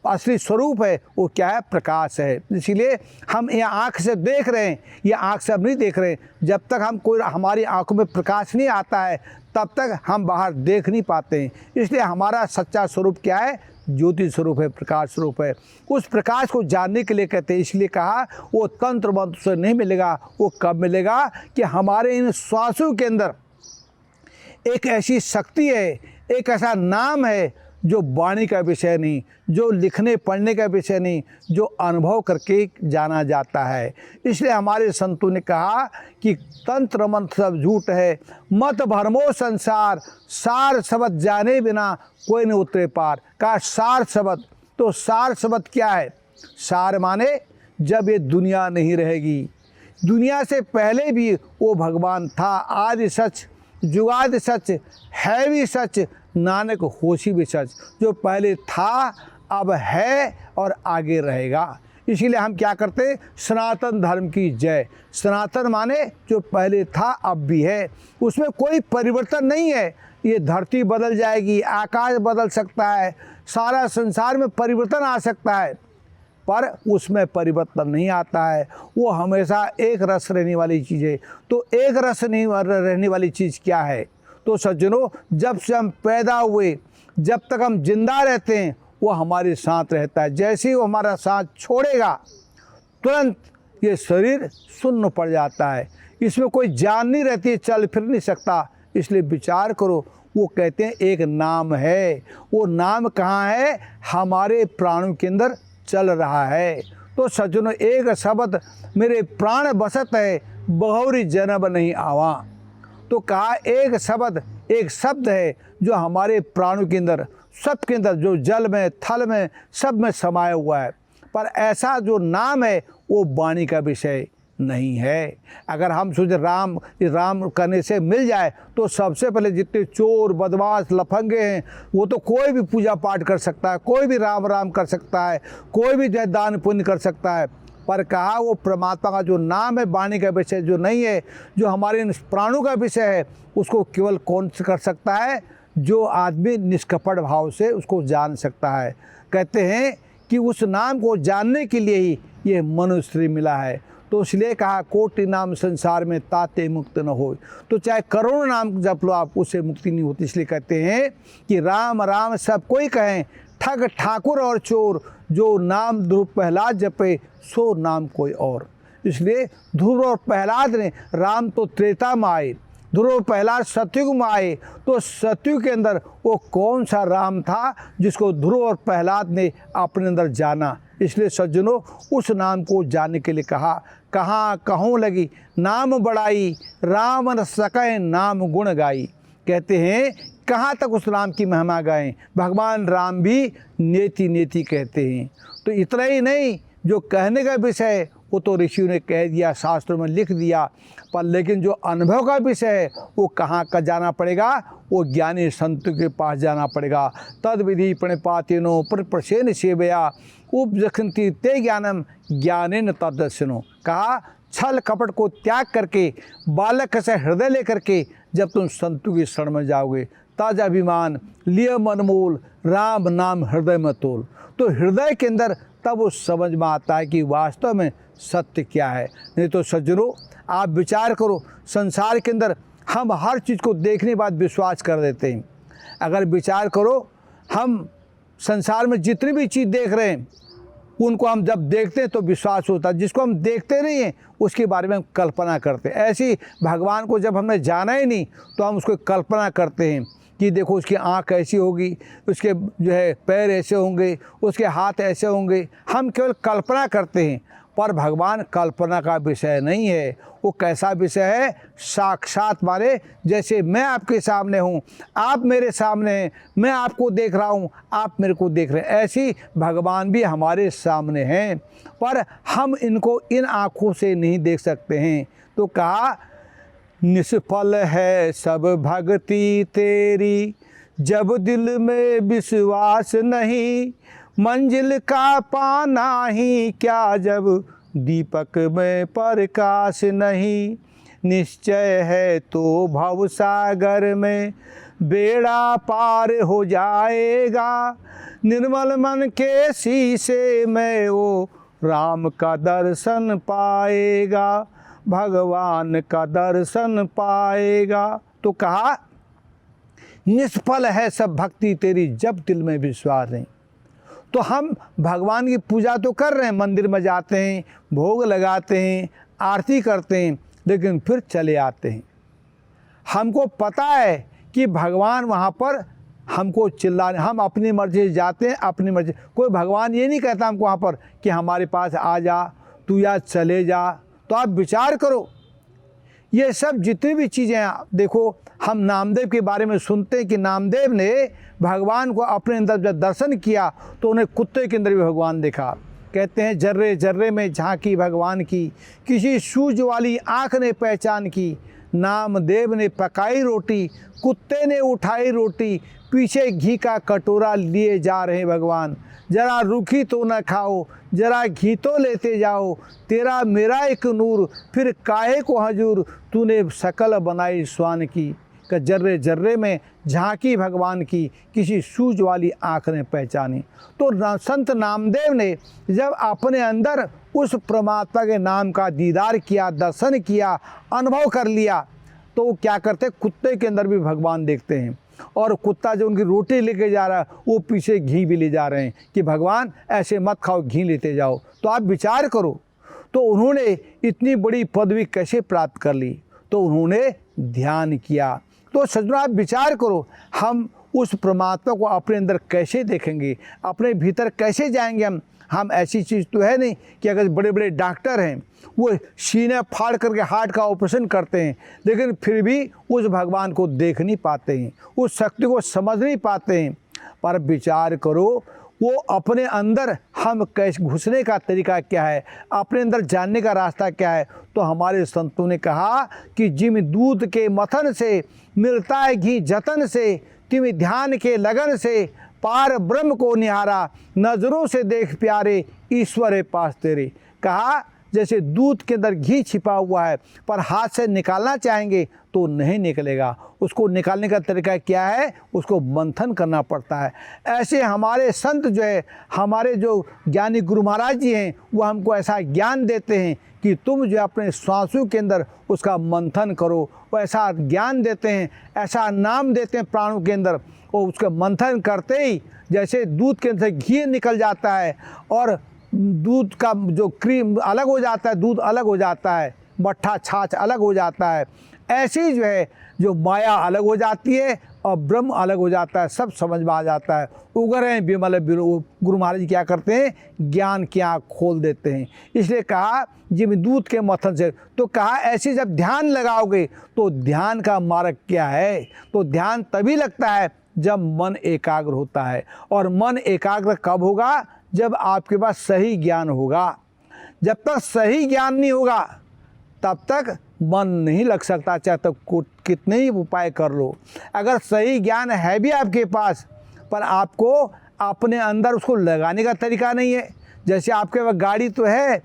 असली स्वरूप है वो क्या है? प्रकाश है। इसीलिए हम ये आँख से देख रहे हैं, ये आँख से अब नहीं देख रहे हैं। जब तक हम कोई हमारी आँखों में प्रकाश नहीं आता है तब तक हम बाहर देख नहीं पाते हैं। इसलिए हमारा सच्चा स्वरूप क्या है? ज्योति स्वरूप है, प्रकाश स्वरूप है। उस प्रकाश को जानने के लिए कहते हैं, इसलिए कहा वो तंत्र मंत्र से नहीं मिलेगा। वो कब मिलेगा? कि हमारे इन श्वासों के अंदर एक ऐसी शक्ति है, एक ऐसा नाम है जो वाणी का विषय नहीं, जो लिखने पढ़ने का विषय नहीं, जो अनुभव करके जाना जाता है। इसलिए हमारे संतों ने कहा कि तंत्र मंत्र सब झूठ है, मत भरमो संसार, सार शब्द जाने बिना कोई नहीं उतरे पार। कहा सार शब्द, तो सार शब्द क्या है? सार माने जब ये दुनिया नहीं रहेगी, दुनिया से पहले भी वो भगवान था। आदि सच जुगाद सच है भी सच, नानक होशी भी सच। जो पहले था अब है और आगे रहेगा। इसीलिए हम क्या करते हैं? सनातन धर्म की जय। सनातन माने जो पहले था अब भी है, उसमें कोई परिवर्तन नहीं है। ये धरती बदल जाएगी, आकाश बदल सकता है, सारा संसार में परिवर्तन आ सकता है, पर उसमें परिवर्तन नहीं आता है। वो हमेशा एक रस रहने वाली चीज़ है। तो एक रस नहीं रहने वाली चीज़ क्या है? तो सज्जनों, जब से हम पैदा हुए, जब तक हम जिंदा रहते हैं, वो हमारे साथ रहता है। जैसे ही वो हमारा साथ छोड़ेगा, तुरंत ये शरीर सुन्न पड़ जाता है। इसमें कोई जान नहीं रहती है, चल फिर नहीं सकता। इसलिए विचार करो, वो कहते हैं एक नाम है। वो नाम कहाँ है? हमारे प्राणों के अंदर चल रहा है। तो सज्जनों, एक शब्द मेरे प्राण बसत है, बहुरी जन्म नहीं आवा। तो कहा एक शब्द है जो हमारे प्राणों के अंदर, सब के अंदर, जो जल में, थल में, सब में समाया हुआ है। पर ऐसा जो नाम है वो वाणी का विषय नहीं है। अगर हम सोचे राम करने से मिल जाए, तो सबसे पहले जितने चोर, बदमाश, लफंगे हैं, वो तो कोई भी पूजा पाठ कर सकता है, कोई भी राम राम कर सकता है, कोई भी जो है दान पुण्य कर सकता है। पर कहा वो परमात्मा का जो नाम है, वाणी का विषय जो नहीं है, जो हमारे प्राणों का विषय है, उसको केवल कौन कर सकता है? जो आदमी निष्कपट भाव से उसको जान सकता है। कहते हैं कि उस नाम को जानने के लिए ही ये मनुष्य शरीर मिला है। तो इसलिए कहा कोटि नाम संसार में ताते मुक्त न हो। तो चाहे करोड़ों नाम जप लो आप, उससे मुक्ति नहीं होती। इसलिए कहते हैं कि राम राम सब कोई कहें, ठग ठाकुर और चोर, जो नाम ध्रुव प्रहलाद जपे, सो नाम कोई और। इसलिए ध्रुव और प्रहलाद ने, राम तो त्रेता में आए, ध्रुव प्रहलाद सतयुग में आए। तो सतयुग के अंदर वो कौन सा राम था जिसको ध्रुव और प्रहलाद ने अपने अंदर जाना? इसलिए सज्जनों, उस नाम को जानने के लिए कहा, कहाँ कहूँ लगी नाम बड़ाई, राम न सके नाम गुण गाई। कहते हैं कहाँ तक उस नाम की महिमा गाएं? भगवान राम भी नेति नेति कहते हैं। तो इतना ही नहीं, जो कहने का विषय है वो तो ऋषियों ने कह दिया, शास्त्रों में लिख दिया, पर लेकिन जो अनुभव का विषय है वो कहाँ का जाना पड़ेगा? वो ज्ञानी संतों के पास जाना पड़ेगा। तद विधि प्रणिपातिनो प्रसेन सेवया उपजखंति ते ज्ञानम ज्ञानेन तदर्शनो। कहा छल कपट को त्याग करके, बालक से हृदय लेकर के जब तुम संतों की शरण में जाओगे, ताज अभिमान लिय मनमोल, राम नाम हृदय में तोल। तो हृदय के अंदर तब वो समझ में आता है कि वास्तव में सत्य क्या है। नहीं तो सज्जनों, आप विचार करो, संसार के अंदर हम हर चीज़ को देखने के बाद विश्वास कर देते हैं। अगर विचार करो, हम संसार में जितनी भी चीज़ देख रहे हैं, उनको हम जब देखते हैं तो विश्वास होता है। जिसको हम देखते नहीं हैं उसके बारे में हम कल्पना करते हैं। ऐसी भगवान को जब हमने जाना ही नहीं तो हम उसको कल्पना करते हैं कि देखो उसकी आँख ऐसी होगी, उसके जो है पैर ऐसे होंगे, उसके हाथ ऐसे होंगे। हम केवल कल्पना करते हैं, पर भगवान कल्पना का विषय नहीं है। वो कैसा विषय है? साक्षात माने जैसे मैं आपके सामने हूँ, आप मेरे सामने हैं, मैं आपको देख रहा हूँ, आप मेरे को देख रहे हैं, ऐसी भगवान भी हमारे सामने हैं, पर हम इनको इन आँखों से नहीं देख सकते हैं। तो कहा निष्फल है सब भक्ति तेरी, जब दिल में विश्वास नहीं, मंजिल का पाना ही क्या जब दीपक में प्रकाश नहीं। निश्चय है तो भव सागर में बेड़ा पार हो जाएगा, निर्मल मन के शीशे में वो राम का दर्शन पाएगा, भगवान का दर्शन पाएगा। तो कहा निष्फल है सब भक्ति तेरी, जब दिल में विश्वास नहीं। तो हम भगवान की पूजा तो कर रहे हैं, मंदिर में जाते हैं, भोग लगाते हैं, आरती करते हैं, लेकिन फिर चले आते हैं। हमको पता है कि भगवान वहाँ पर हमको चिल्लाने, हम अपनी मर्जी से जाते हैं, अपनी मर्जी। कोई भगवान ये नहीं कहता हमको वहाँ पर कि हमारे पास आ जा, तू या चले जा। तो आप विचार करो, ये सब जितनी भी चीज़ें हैं, देखो हम नामदेव के बारे में सुनते हैं कि नामदेव ने भगवान को अपने अंदर जब दर्शन किया तो उन्हें कुत्ते के अंदर भी भगवान देखा। कहते हैं जर्रे जर्रे में झांकी भगवान की, किसी सूझ वाली आँख ने पहचान की, नामदेव ने पकाई रोटी, कुत्ते ने उठाई रोटी, पीछे घी का कटोरा लिए जा रहे भगवान। जरा रूखी तो न खाओ, जरा घी तो लेते जाओ, तेरा मेरा एक नूर, फिर काहे को हजूर, तूने शकल बनाई स्वान की। कि जर्रे जर्रे में झांकी भगवान की, किसी सूझ वाली आँख ने पहचानी। तो संत नामदेव ने जब अपने अंदर उस परमात्मा के नाम का दीदार किया, दर्शन किया, अनुभव कर लिया, तो वो क्या करते, कुत्ते के अंदर भी भगवान देखते हैं। और कुत्ता जो उनकी रोटी लेके जा रहा है, वो पीछे घी भी ले जा रहे हैं कि भगवान ऐसे मत खाओ, घी लेते जाओ। तो आप विचार करो, तो उन्होंने इतनी बड़ी पदवी कैसे प्राप्त कर ली? तो उन्होंने ध्यान किया। तो सज्जनों, आप विचार करो, हम उस परमात्मा को अपने अंदर कैसे देखेंगे, अपने भीतर कैसे जाएंगे हम ऐसी चीज़ तो है नहीं कि अगर बड़े बड़े डॉक्टर हैं वो सीने फाड़ करके हार्ट का ऑपरेशन करते हैं, लेकिन फिर भी उस भगवान को देख नहीं पाते हैं, उस शक्ति को समझ नहीं पाते हैं। पर विचार करो, वो अपने अंदर हम कैसे घुसने का तरीका क्या है, अपने अंदर जानने का रास्ता क्या है? तो हमारे संतों ने कहा कि जिम दूध के मथन से मिलता है घी जतन से, तिम ध्यान के लगन से पार ब्रह्म को निहारा, नज़रों से देख प्यारे ईश्वर है पास तेरे। कहा जैसे दूध के अंदर घी छिपा हुआ है, पर हाथ से निकालना चाहेंगे तो नहीं निकलेगा। उसको निकालने का तरीका क्या है? उसको मंथन करना पड़ता है। ऐसे हमारे संत जो है, हमारे जो ज्ञानी गुरु महाराज जी हैं, वो हमको ऐसा ज्ञान देते हैं कि तुम जो अपने श्वासों के अंदर उसका मंथन करो। वो ऐसा ज्ञान देते हैं, ऐसा नाम देते हैं प्राणों के अंदर, वो उसका मंथन करते ही जैसे दूध के अंदर घी निकल जाता है और दूध का जो क्रीम अलग हो जाता है, दूध अलग हो जाता है, मट्ठा छाछ अलग हो जाता है, ऐसे ही जो है जो माया अलग हो जाती है और ब्रह्म अलग हो जाता है, सब समझ में आ जाता है। उगर हैं विमल गुरु महाराज जी क्या करते हैं? ज्ञान की आँख खोल देते हैं। इसलिए कहा जिम दूध के मथन से। तो कहा ऐसे जब ध्यान लगाओगे तो ध्यान का मार्ग क्या है? तो ध्यान तभी लगता है जब मन एकाग्र होता है। और मन एकाग्र कब होगा? जब आपके पास सही ज्ञान होगा। जब तक सही ज्ञान नहीं होगा तब तक मन नहीं लग सकता, चाहे तो कितने ही उपाय कर लो। अगर सही ज्ञान है भी आपके पास, पर आपको अपने अंदर उसको लगाने का तरीका नहीं है। जैसे आपके पास गाड़ी तो है,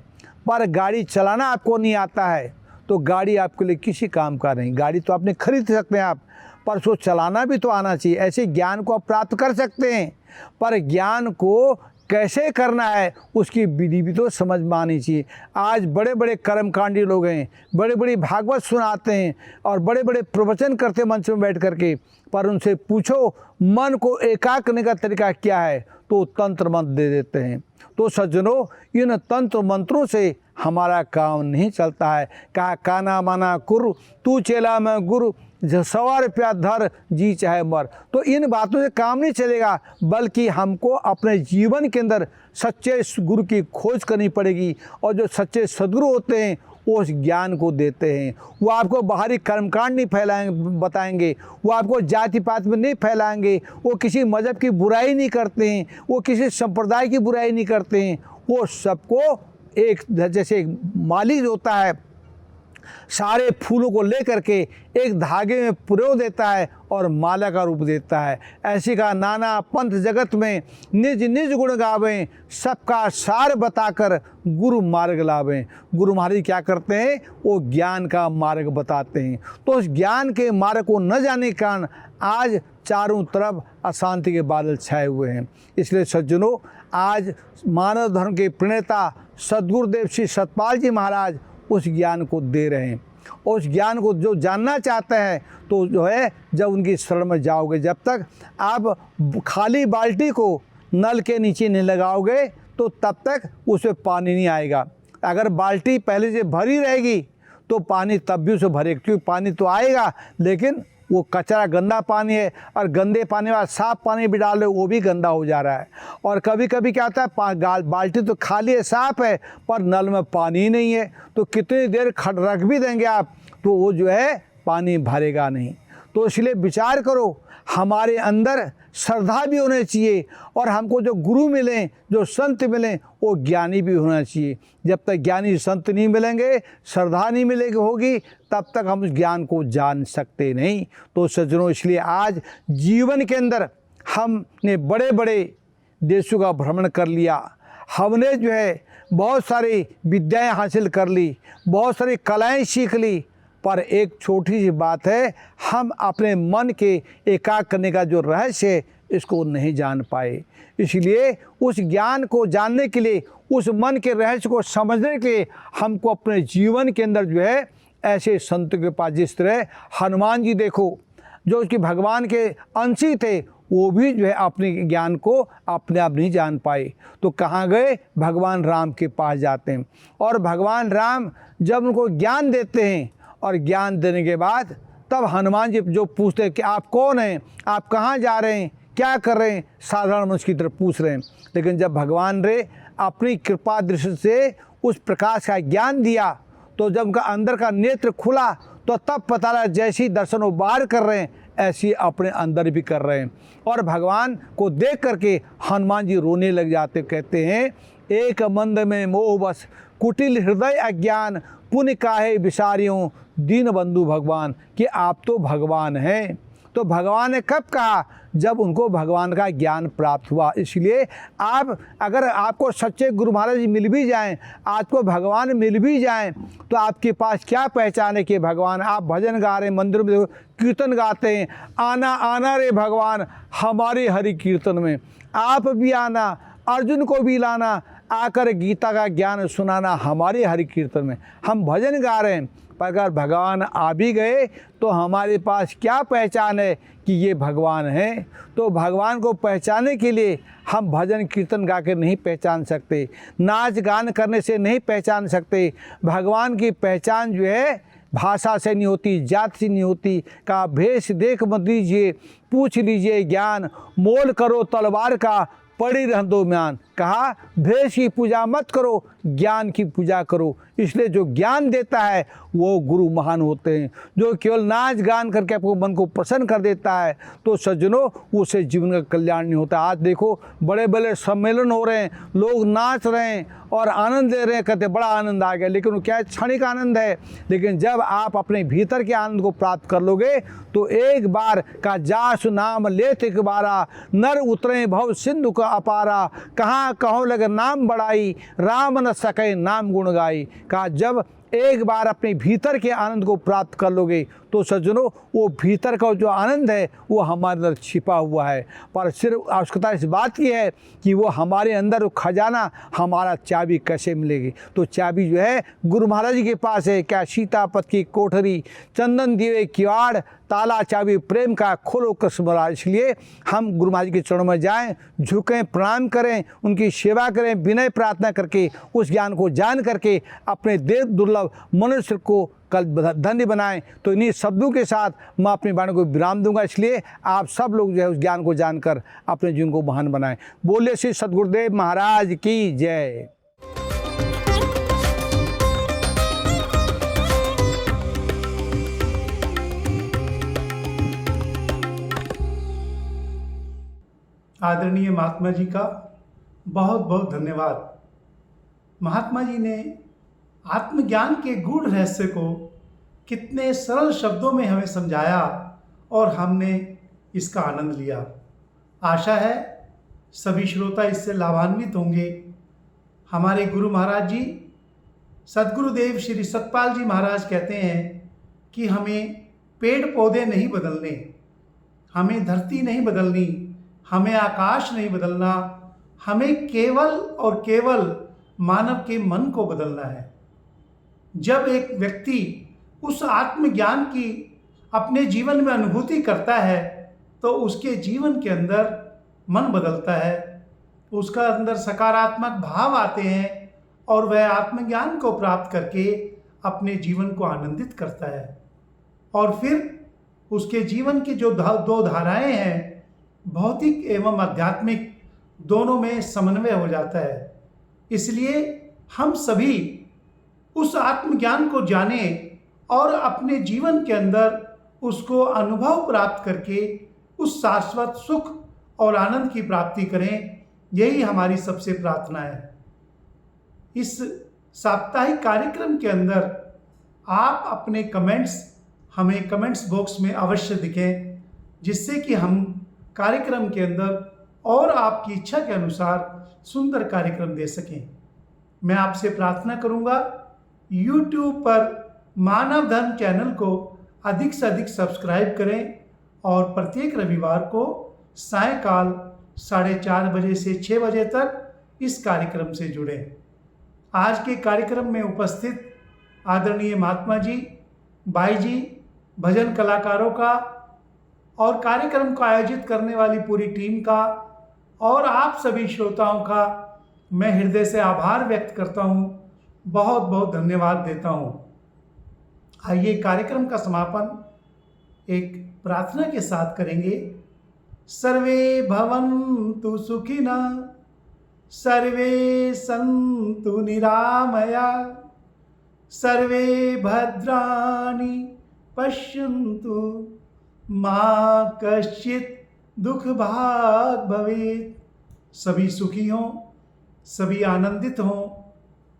पर गाड़ी चलाना आपको नहीं आता है, तो गाड़ी आपके लिए किसी काम का नहीं। गाड़ी तो आपने खरीद सकते हैं आप, पर उसको चलाना भी तो आना चाहिए। ऐसे ज्ञान को आप प्राप्त कर सकते हैं, पर ज्ञान को कैसे करना है उसकी विधि भी तो समझ में आनी चाहिए। आज बड़े बड़े कर्मकांडी लोग हैं, बड़े बड़ी भागवत सुनाते हैं और बड़े बड़े प्रवचन करते मंच में बैठ करके, पर उनसे पूछो मन को एकाग्र करने का तरीका क्या है, तो तंत्र मंत्र दे देते हैं। तो सज्जनों, इन तंत्र मंत्रों से हमारा काम नहीं चलता है। कहा काना माना कुरु तू चेला मैं गुरु, 100 रुपया धर जी चाहे मर। तो इन बातों से काम नहीं चलेगा, बल्कि हमको अपने जीवन के अंदर सच्चे गुरु की खोज करनी पड़ेगी। और जो सच्चे सद्गुरु होते हैं वो उस ज्ञान को देते हैं। वो आपको बाहरी कर्मकांड नहीं बताएंगे, वो आपको जाति पात में नहीं फैलाएंगे, वो किसी मज़हब की बुराई नहीं करते हैं, वो किसी संप्रदाय की बुराई नहीं करते हैं। वो सबको एक जैसे माली होता है, सारे फूलों को लेकर के एक धागे में पुरो देता है और माला का रूप देता है। ऐसी का नाना पंथ जगत में निज निज गुण गावें, सबका सार बताकर गुरु मार्ग लावें। गुरु महाराज क्या करते हैं? वो ज्ञान का मार्ग बताते हैं। तो उस ज्ञान के मार्ग को न जाने के कारण आज चारों तरफ अशांति के बादल छाए हुए हैं। इसलिए सज्जनों, आज मानव धर्म के प्रणेता सद्गुरुदेव श्री सतपाल जी महाराज उस ज्ञान को दे रहे हैं। उस ज्ञान को जो जानना चाहते हैं तो जो है जब उनकी शरण में जाओगे, जब तक आप खाली बाल्टी को नल के नीचे नहीं लगाओगे तो तब तक उसमें पानी नहीं आएगा। अगर बाल्टी पहले से भरी रहेगी तो पानी तब भी उसे भरेगा, क्योंकि पानी तो आएगा लेकिन वो कचरा गंदा पानी है, और गंदे पानी में साफ़ पानी भी डाल दो वो भी गंदा हो जा रहा है। और कभी कभी क्या होता है, बाल्टी तो खाली है, साफ़ है, पर नल में पानी ही नहीं है, तो कितनी देर रख भी देंगे आप तो वो जो है पानी भरेगा नहीं। तो इसलिए विचार करो, हमारे अंदर श्रद्धा भी होनी चाहिए, और हमको जो गुरु मिलें, जो संत मिलें, वो ज्ञानी भी होना चाहिए। जब तक ज्ञानी संत नहीं मिलेंगे, श्रद्धा नहीं मिलेगी होगी, तब तक हम उस ज्ञान को जान सकते नहीं। तो सज्जनों, इसलिए आज जीवन के अंदर हमने बड़े बड़े देशों का भ्रमण कर लिया, हमने जो है बहुत सारी विद्याएं हासिल कर ली, बहुत सारी कलाएं सीख ली, पर एक छोटी सी बात है, हम अपने मन के एकाग्र करने का जो रहस्य है इसको नहीं जान पाए। इसलिए उस ज्ञान को जानने के लिए, उस मन के रहस्य को समझने के लिए हमको अपने जीवन के अंदर जो है ऐसे संतों के पास, जिस तरह हनुमान जी देखो जो उसके भगवान के अंशी थे, वो भी जो है अपने ज्ञान को अपने आप नहीं जान पाए। तो कहाँ गए? भगवान राम के पास जाते हैं और भगवान राम जब उनको ज्ञान देते हैं और ज्ञान देने के बाद तब हनुमान जी जो पूछते हैं कि आप कौन हैं, आप कहाँ जा रहे हैं, क्या कर रहे हैं, साधारण मनुष्य की तरफ पूछ रहे हैं। लेकिन जब भगवान ने अपनी कृपा दृष्टि से उस प्रकाश का ज्ञान दिया तो जब उनका अंदर का नेत्र खुला तो तब पता लगा जैसी दर्शन वो बाहर कर रहे हैं ऐसी अपने अंदर भी कर रहे हैं। और भगवान को देख करके हनुमान जी रोने लग जाते, कहते हैं एक मंद में मोह बस कुटिल हृदय अज्ञान पुण्य काहे विसारियों दीन बंधु भगवान, कि आप तो भगवान हैं। तो भगवान ने कब कहा? जब उनको भगवान का ज्ञान प्राप्त हुआ। इसलिए आप अगर आपको सच्चे गुरु महाराज जी मिल भी जाएं, आपको भगवान मिल भी जाएं, तो आपके पास क्या पहचान है कि भगवान? आप भजन गा रहे हैं, मंदिर में कीर्तन गाते हैं, आना आना रे भगवान हमारे हरि कीर्तन में, आप भी आना, अर्जुन को भी लाना, आकर गीता का ज्ञान सुनाना हमारे हरि कीर्तन में। हम भजन गा रहे हैं, पर अगर भगवान आ भी गए तो हमारे पास क्या पहचान है कि ये भगवान हैं? तो भगवान को पहचानने के लिए हम भजन कीर्तन गा के नहीं पहचान सकते, नाच गान करने से नहीं पहचान सकते। भगवान की पहचान जो है भाषा से नहीं होती, जात से नहीं होती। का भेष देख मत लीजिए, पूछ लीजिए ज्ञान, मोल करो तलवार का पड़ी रह दो म्यान। कहा भेष की पूजा मत करो, ज्ञान की पूजा करो। इसलिए जो ज्ञान देता है वो गुरु महान होते हैं। जो केवल नाच गान करके आपको मन को प्रसन्न कर देता है तो सज्जनों उससे जीवन का कल्याण नहीं होता। आज देखो बड़े बड़े सम्मेलन हो रहे हैं, लोग नाच रहे हैं और आनंद ले रहे हैं, कहते बड़ा आनंद आ गया, लेकिन वो क्या है? क्षणिक आनंद है। लेकिन जब आप अपने भीतर के आनंद को प्राप्त कर लोगे तो एक बार का जासु नाम लेत एक बारा, नर उतरे भव सिंधु का अपारा, कहाँ कहो लगे नाम बढ़ाई, राम न सके नाम गुण गाई। कहा जब एक बार अपने भीतर के आनंद को प्राप्त कर लोगे तो सज्जनों वो भीतर का जो आनंद है वो हमारे अंदर छिपा हुआ है। पर सिर्फ आवश्यकता इस बात की है कि वो हमारे अंदर खजाना, हमारा चाबी कैसे मिलेगी? तो चाबी जो है गुरु महाराज जी के पास है। क्या सीतापत की कोठरी, चंदन दिए किवाड़, ताला चाबी प्रेम का खोलो कृष्ण महाराज। इसलिए हम गुरु महाराज के चरणों में जाएं, झुकें, प्रणाम करें, उनकी सेवा करें, विनय प्रार्थना करके उस ज्ञान को जान करके अपने देव दुर्लभ मनुष्य को कल धन्य बनाएं। तो इन्हीं शब्दों के साथ मैं अपनी वाणी को विराम दूंगा। इसलिए आप सब लोग जो है उस ज्ञान को जानकर अपने जीवन को महान बनाएं। बोले श्री सद्गुरुदेव महाराज की जय। आदरणीय महात्मा जी का बहुत बहुत धन्यवाद। महात्मा जी ने आत्मज्ञान के गूढ़ रहस्य को कितने सरल शब्दों में हमें समझाया और हमने इसका आनंद लिया। आशा है सभी श्रोता इससे लाभान्वित होंगे। हमारे गुरु महाराज जी सद्गुरुदेव श्री सतपाल जी महाराज कहते हैं कि हमें पेड़ पौधे नहीं बदलने, हमें धरती नहीं बदलनी, हमें आकाश नहीं बदलना, हमें केवल और केवल मानव के मन को बदलना है। जब एक व्यक्ति उस आत्मज्ञान की अपने जीवन में अनुभूति करता है तो उसके जीवन के अंदर मन बदलता है, उसका अंदर सकारात्मक भाव आते हैं और वह आत्मज्ञान को प्राप्त करके अपने जीवन को आनंदित करता है। और फिर उसके जीवन की जो दो धाराएं हैं, भौतिक एवं आध्यात्मिक, दोनों में समन्वय हो जाता है। इसलिए हम सभी उस आत्मज्ञान को जाने और अपने जीवन के अंदर उसको अनुभव प्राप्त करके उस शाश्वत सुख और आनंद की प्राप्ति करें, यही हमारी सबसे प्रार्थना है। इस साप्ताहिक कार्यक्रम के अंदर आप अपने कमेंट्स हमें कमेंट्स बॉक्स में अवश्य दिखें, जिससे कि हम कार्यक्रम के अंदर और आपकी इच्छा के अनुसार सुंदर कार्यक्रम दे सकें। मैं आपसे प्रार्थना करूंगा, YouTube पर मानव धर्म चैनल को अधिक से अधिक सब्सक्राइब करें और प्रत्येक रविवार को सायंकाल 4:30 बजे से 6 बजे तक इस कार्यक्रम से जुड़ें। आज के कार्यक्रम में उपस्थित आदरणीय महात्मा जी, बाई जी, भजन कलाकारों का और कार्यक्रम को आयोजित करने वाली पूरी टीम का और आप सभी श्रोताओं का मैं हृदय से आभार व्यक्त करता हूँ, बहुत बहुत धन्यवाद देता हूँ। आइए कार्यक्रम का समापन एक प्रार्थना के साथ करेंगे। सर्वे भवन्तु सुखिनः, सर्वे सन्तु निरामया, सर्वे भद्राणि पश्यन्तु, मा कश्चित् दुख भाग भवेत्। सभी सुखी हों, सभी आनंदित हों,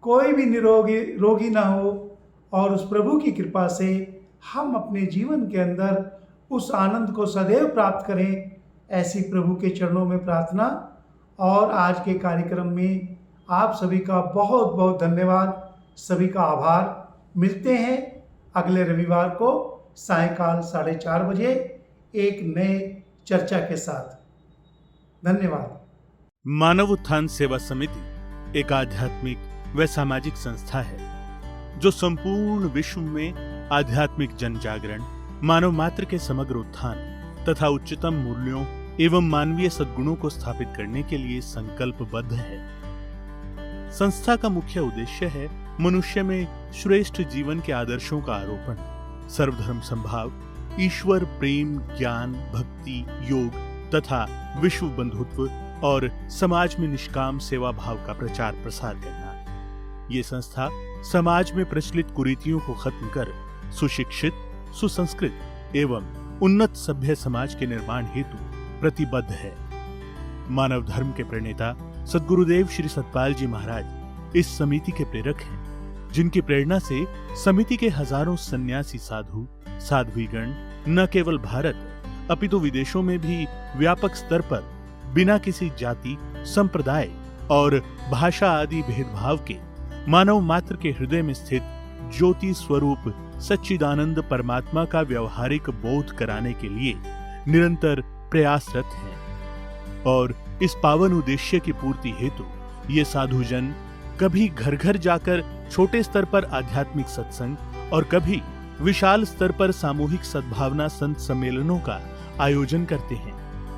कोई भी रोगी ना हो और उस प्रभु की कृपा से हम अपने जीवन के अंदर उस आनंद को सदैव प्राप्त करें, ऐसी प्रभु के चरणों में प्रार्थना। और आज के कार्यक्रम में आप सभी का बहुत बहुत धन्यवाद, सभी का आभार। मिलते हैं अगले रविवार को सायंकाल 4:30 बजे एक नए चर्चा के साथ। धन्यवाद। मानव उत्थान सेवा समिति एक आध्यात्मिक व सामाजिक संस्था है जो संपूर्ण विश्व में आध्यात्मिक जन जागरण, मानव मात्र के समग्र उत्थान तथा उच्चतम मूल्यों एवं मानवीय सद्गुणों को स्थापित करने के लिए संकल्पबद्ध है। संस्था का मुख्य उद्देश्य है मनुष्य में श्रेष्ठ जीवन के आदर्शों का आरोपण, सर्वधर्म संभाव, ईश्वर प्रेम, ज्ञान, भक्ति, योग तथा विश्व बंधुत्व और समाज में निष्काम सेवा भाव का प्रचार प्रसार करना। ये संस्था समाज में प्रचलित कुरीतियों को खत्म कर सुशिक्षित, सुसंस्कृत एवं उन्नत सभ्य समाज के निर्माण हेतु प्रतिबद्ध है। मानव धर्म के प्रणेता सद्गुरुदेव श्री सतपाल जी महाराज इस समिति के प्रेरक हैं, जिनकी प्रेरणा से समिति के हजारों सन्यासी साधु साध्वीगण न केवल भारत अपितु विदेशों में भी व्यापक स्तर पर बिना किसी जाति, संप्रदाय और भाषा आदि भेदभाव के मानव मात्र के हृदय में स्थित ज्योति स्वरूप सच्चिदानंद परमात्मा का व्यवहारिक बोध कराने के लिए निरंतर प्रयासरत हैं। और इस पावन उद्देश्य की पूर्ति हेतु ये साधुजन कभी घर घर जाकर छोटे स्तर पर आध्यात्मिक सत्संग और कभी विशाल स्तर पर सामूहिक सद्भावना संत सम्मेलनों का आयोजन करते हैं।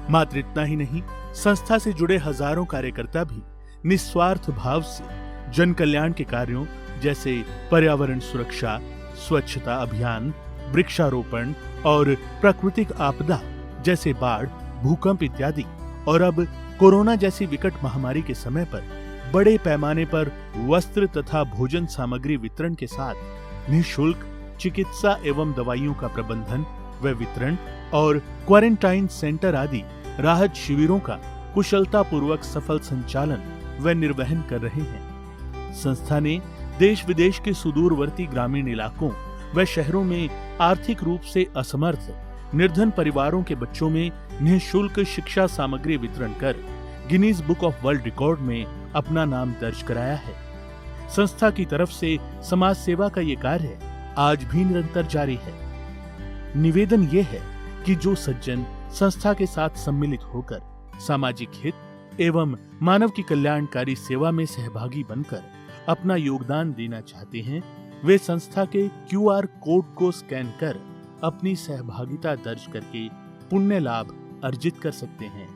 मात्र इतना ही नहीं, संस्था से जुड़े हजारों कार्यकर्ता भी निस्वार्थ भाव से जन कल्याण के कार्यों जैसे पर्यावरण सुरक्षा, स्वच्छता अभियान, वृक्षारोपण और प्राकृतिक आपदा जैसे बाढ़, भूकंप इत्यादि और अब कोरोना जैसी विकट महामारी के समय पर बड़े पैमाने पर वस्त्र तथा भोजन सामग्री वितरण के साथ निःशुल्क चिकित्सा एवं दवाइयों का प्रबंधन व वितरण और क्वारंटाइन सेंटर आदि राहत शिविरों का कुशलता पूर्वक सफल संचालन व निर्वहन कर रहे हैं। संस्था ने देश विदेश के सुदूरवर्ती ग्रामीण इलाकों व शहरों में आर्थिक रूप से असमर्थ निर्धन परिवारों के बच्चों में निःशुल्क शिक्षा सामग्री वितरण कर Guinness book of world record में अपना नाम दर्ज कराया है। संस्था की तरफ से समाज सेवा का ये कार्य आज भी निरंतर जारी है। निवेदन ये है कि जो सज्जन संस्था के साथ सम्मिलित होकर सामाजिक हित एवं मानव की कल्याणकारी सेवा में सहभागी बनकर अपना योगदान देना चाहते हैं, वे संस्था के QR कोड को स्कैन कर अपनी सहभागिता दर्ज करके पुण्य लाभ अर्जित कर सकते हैं।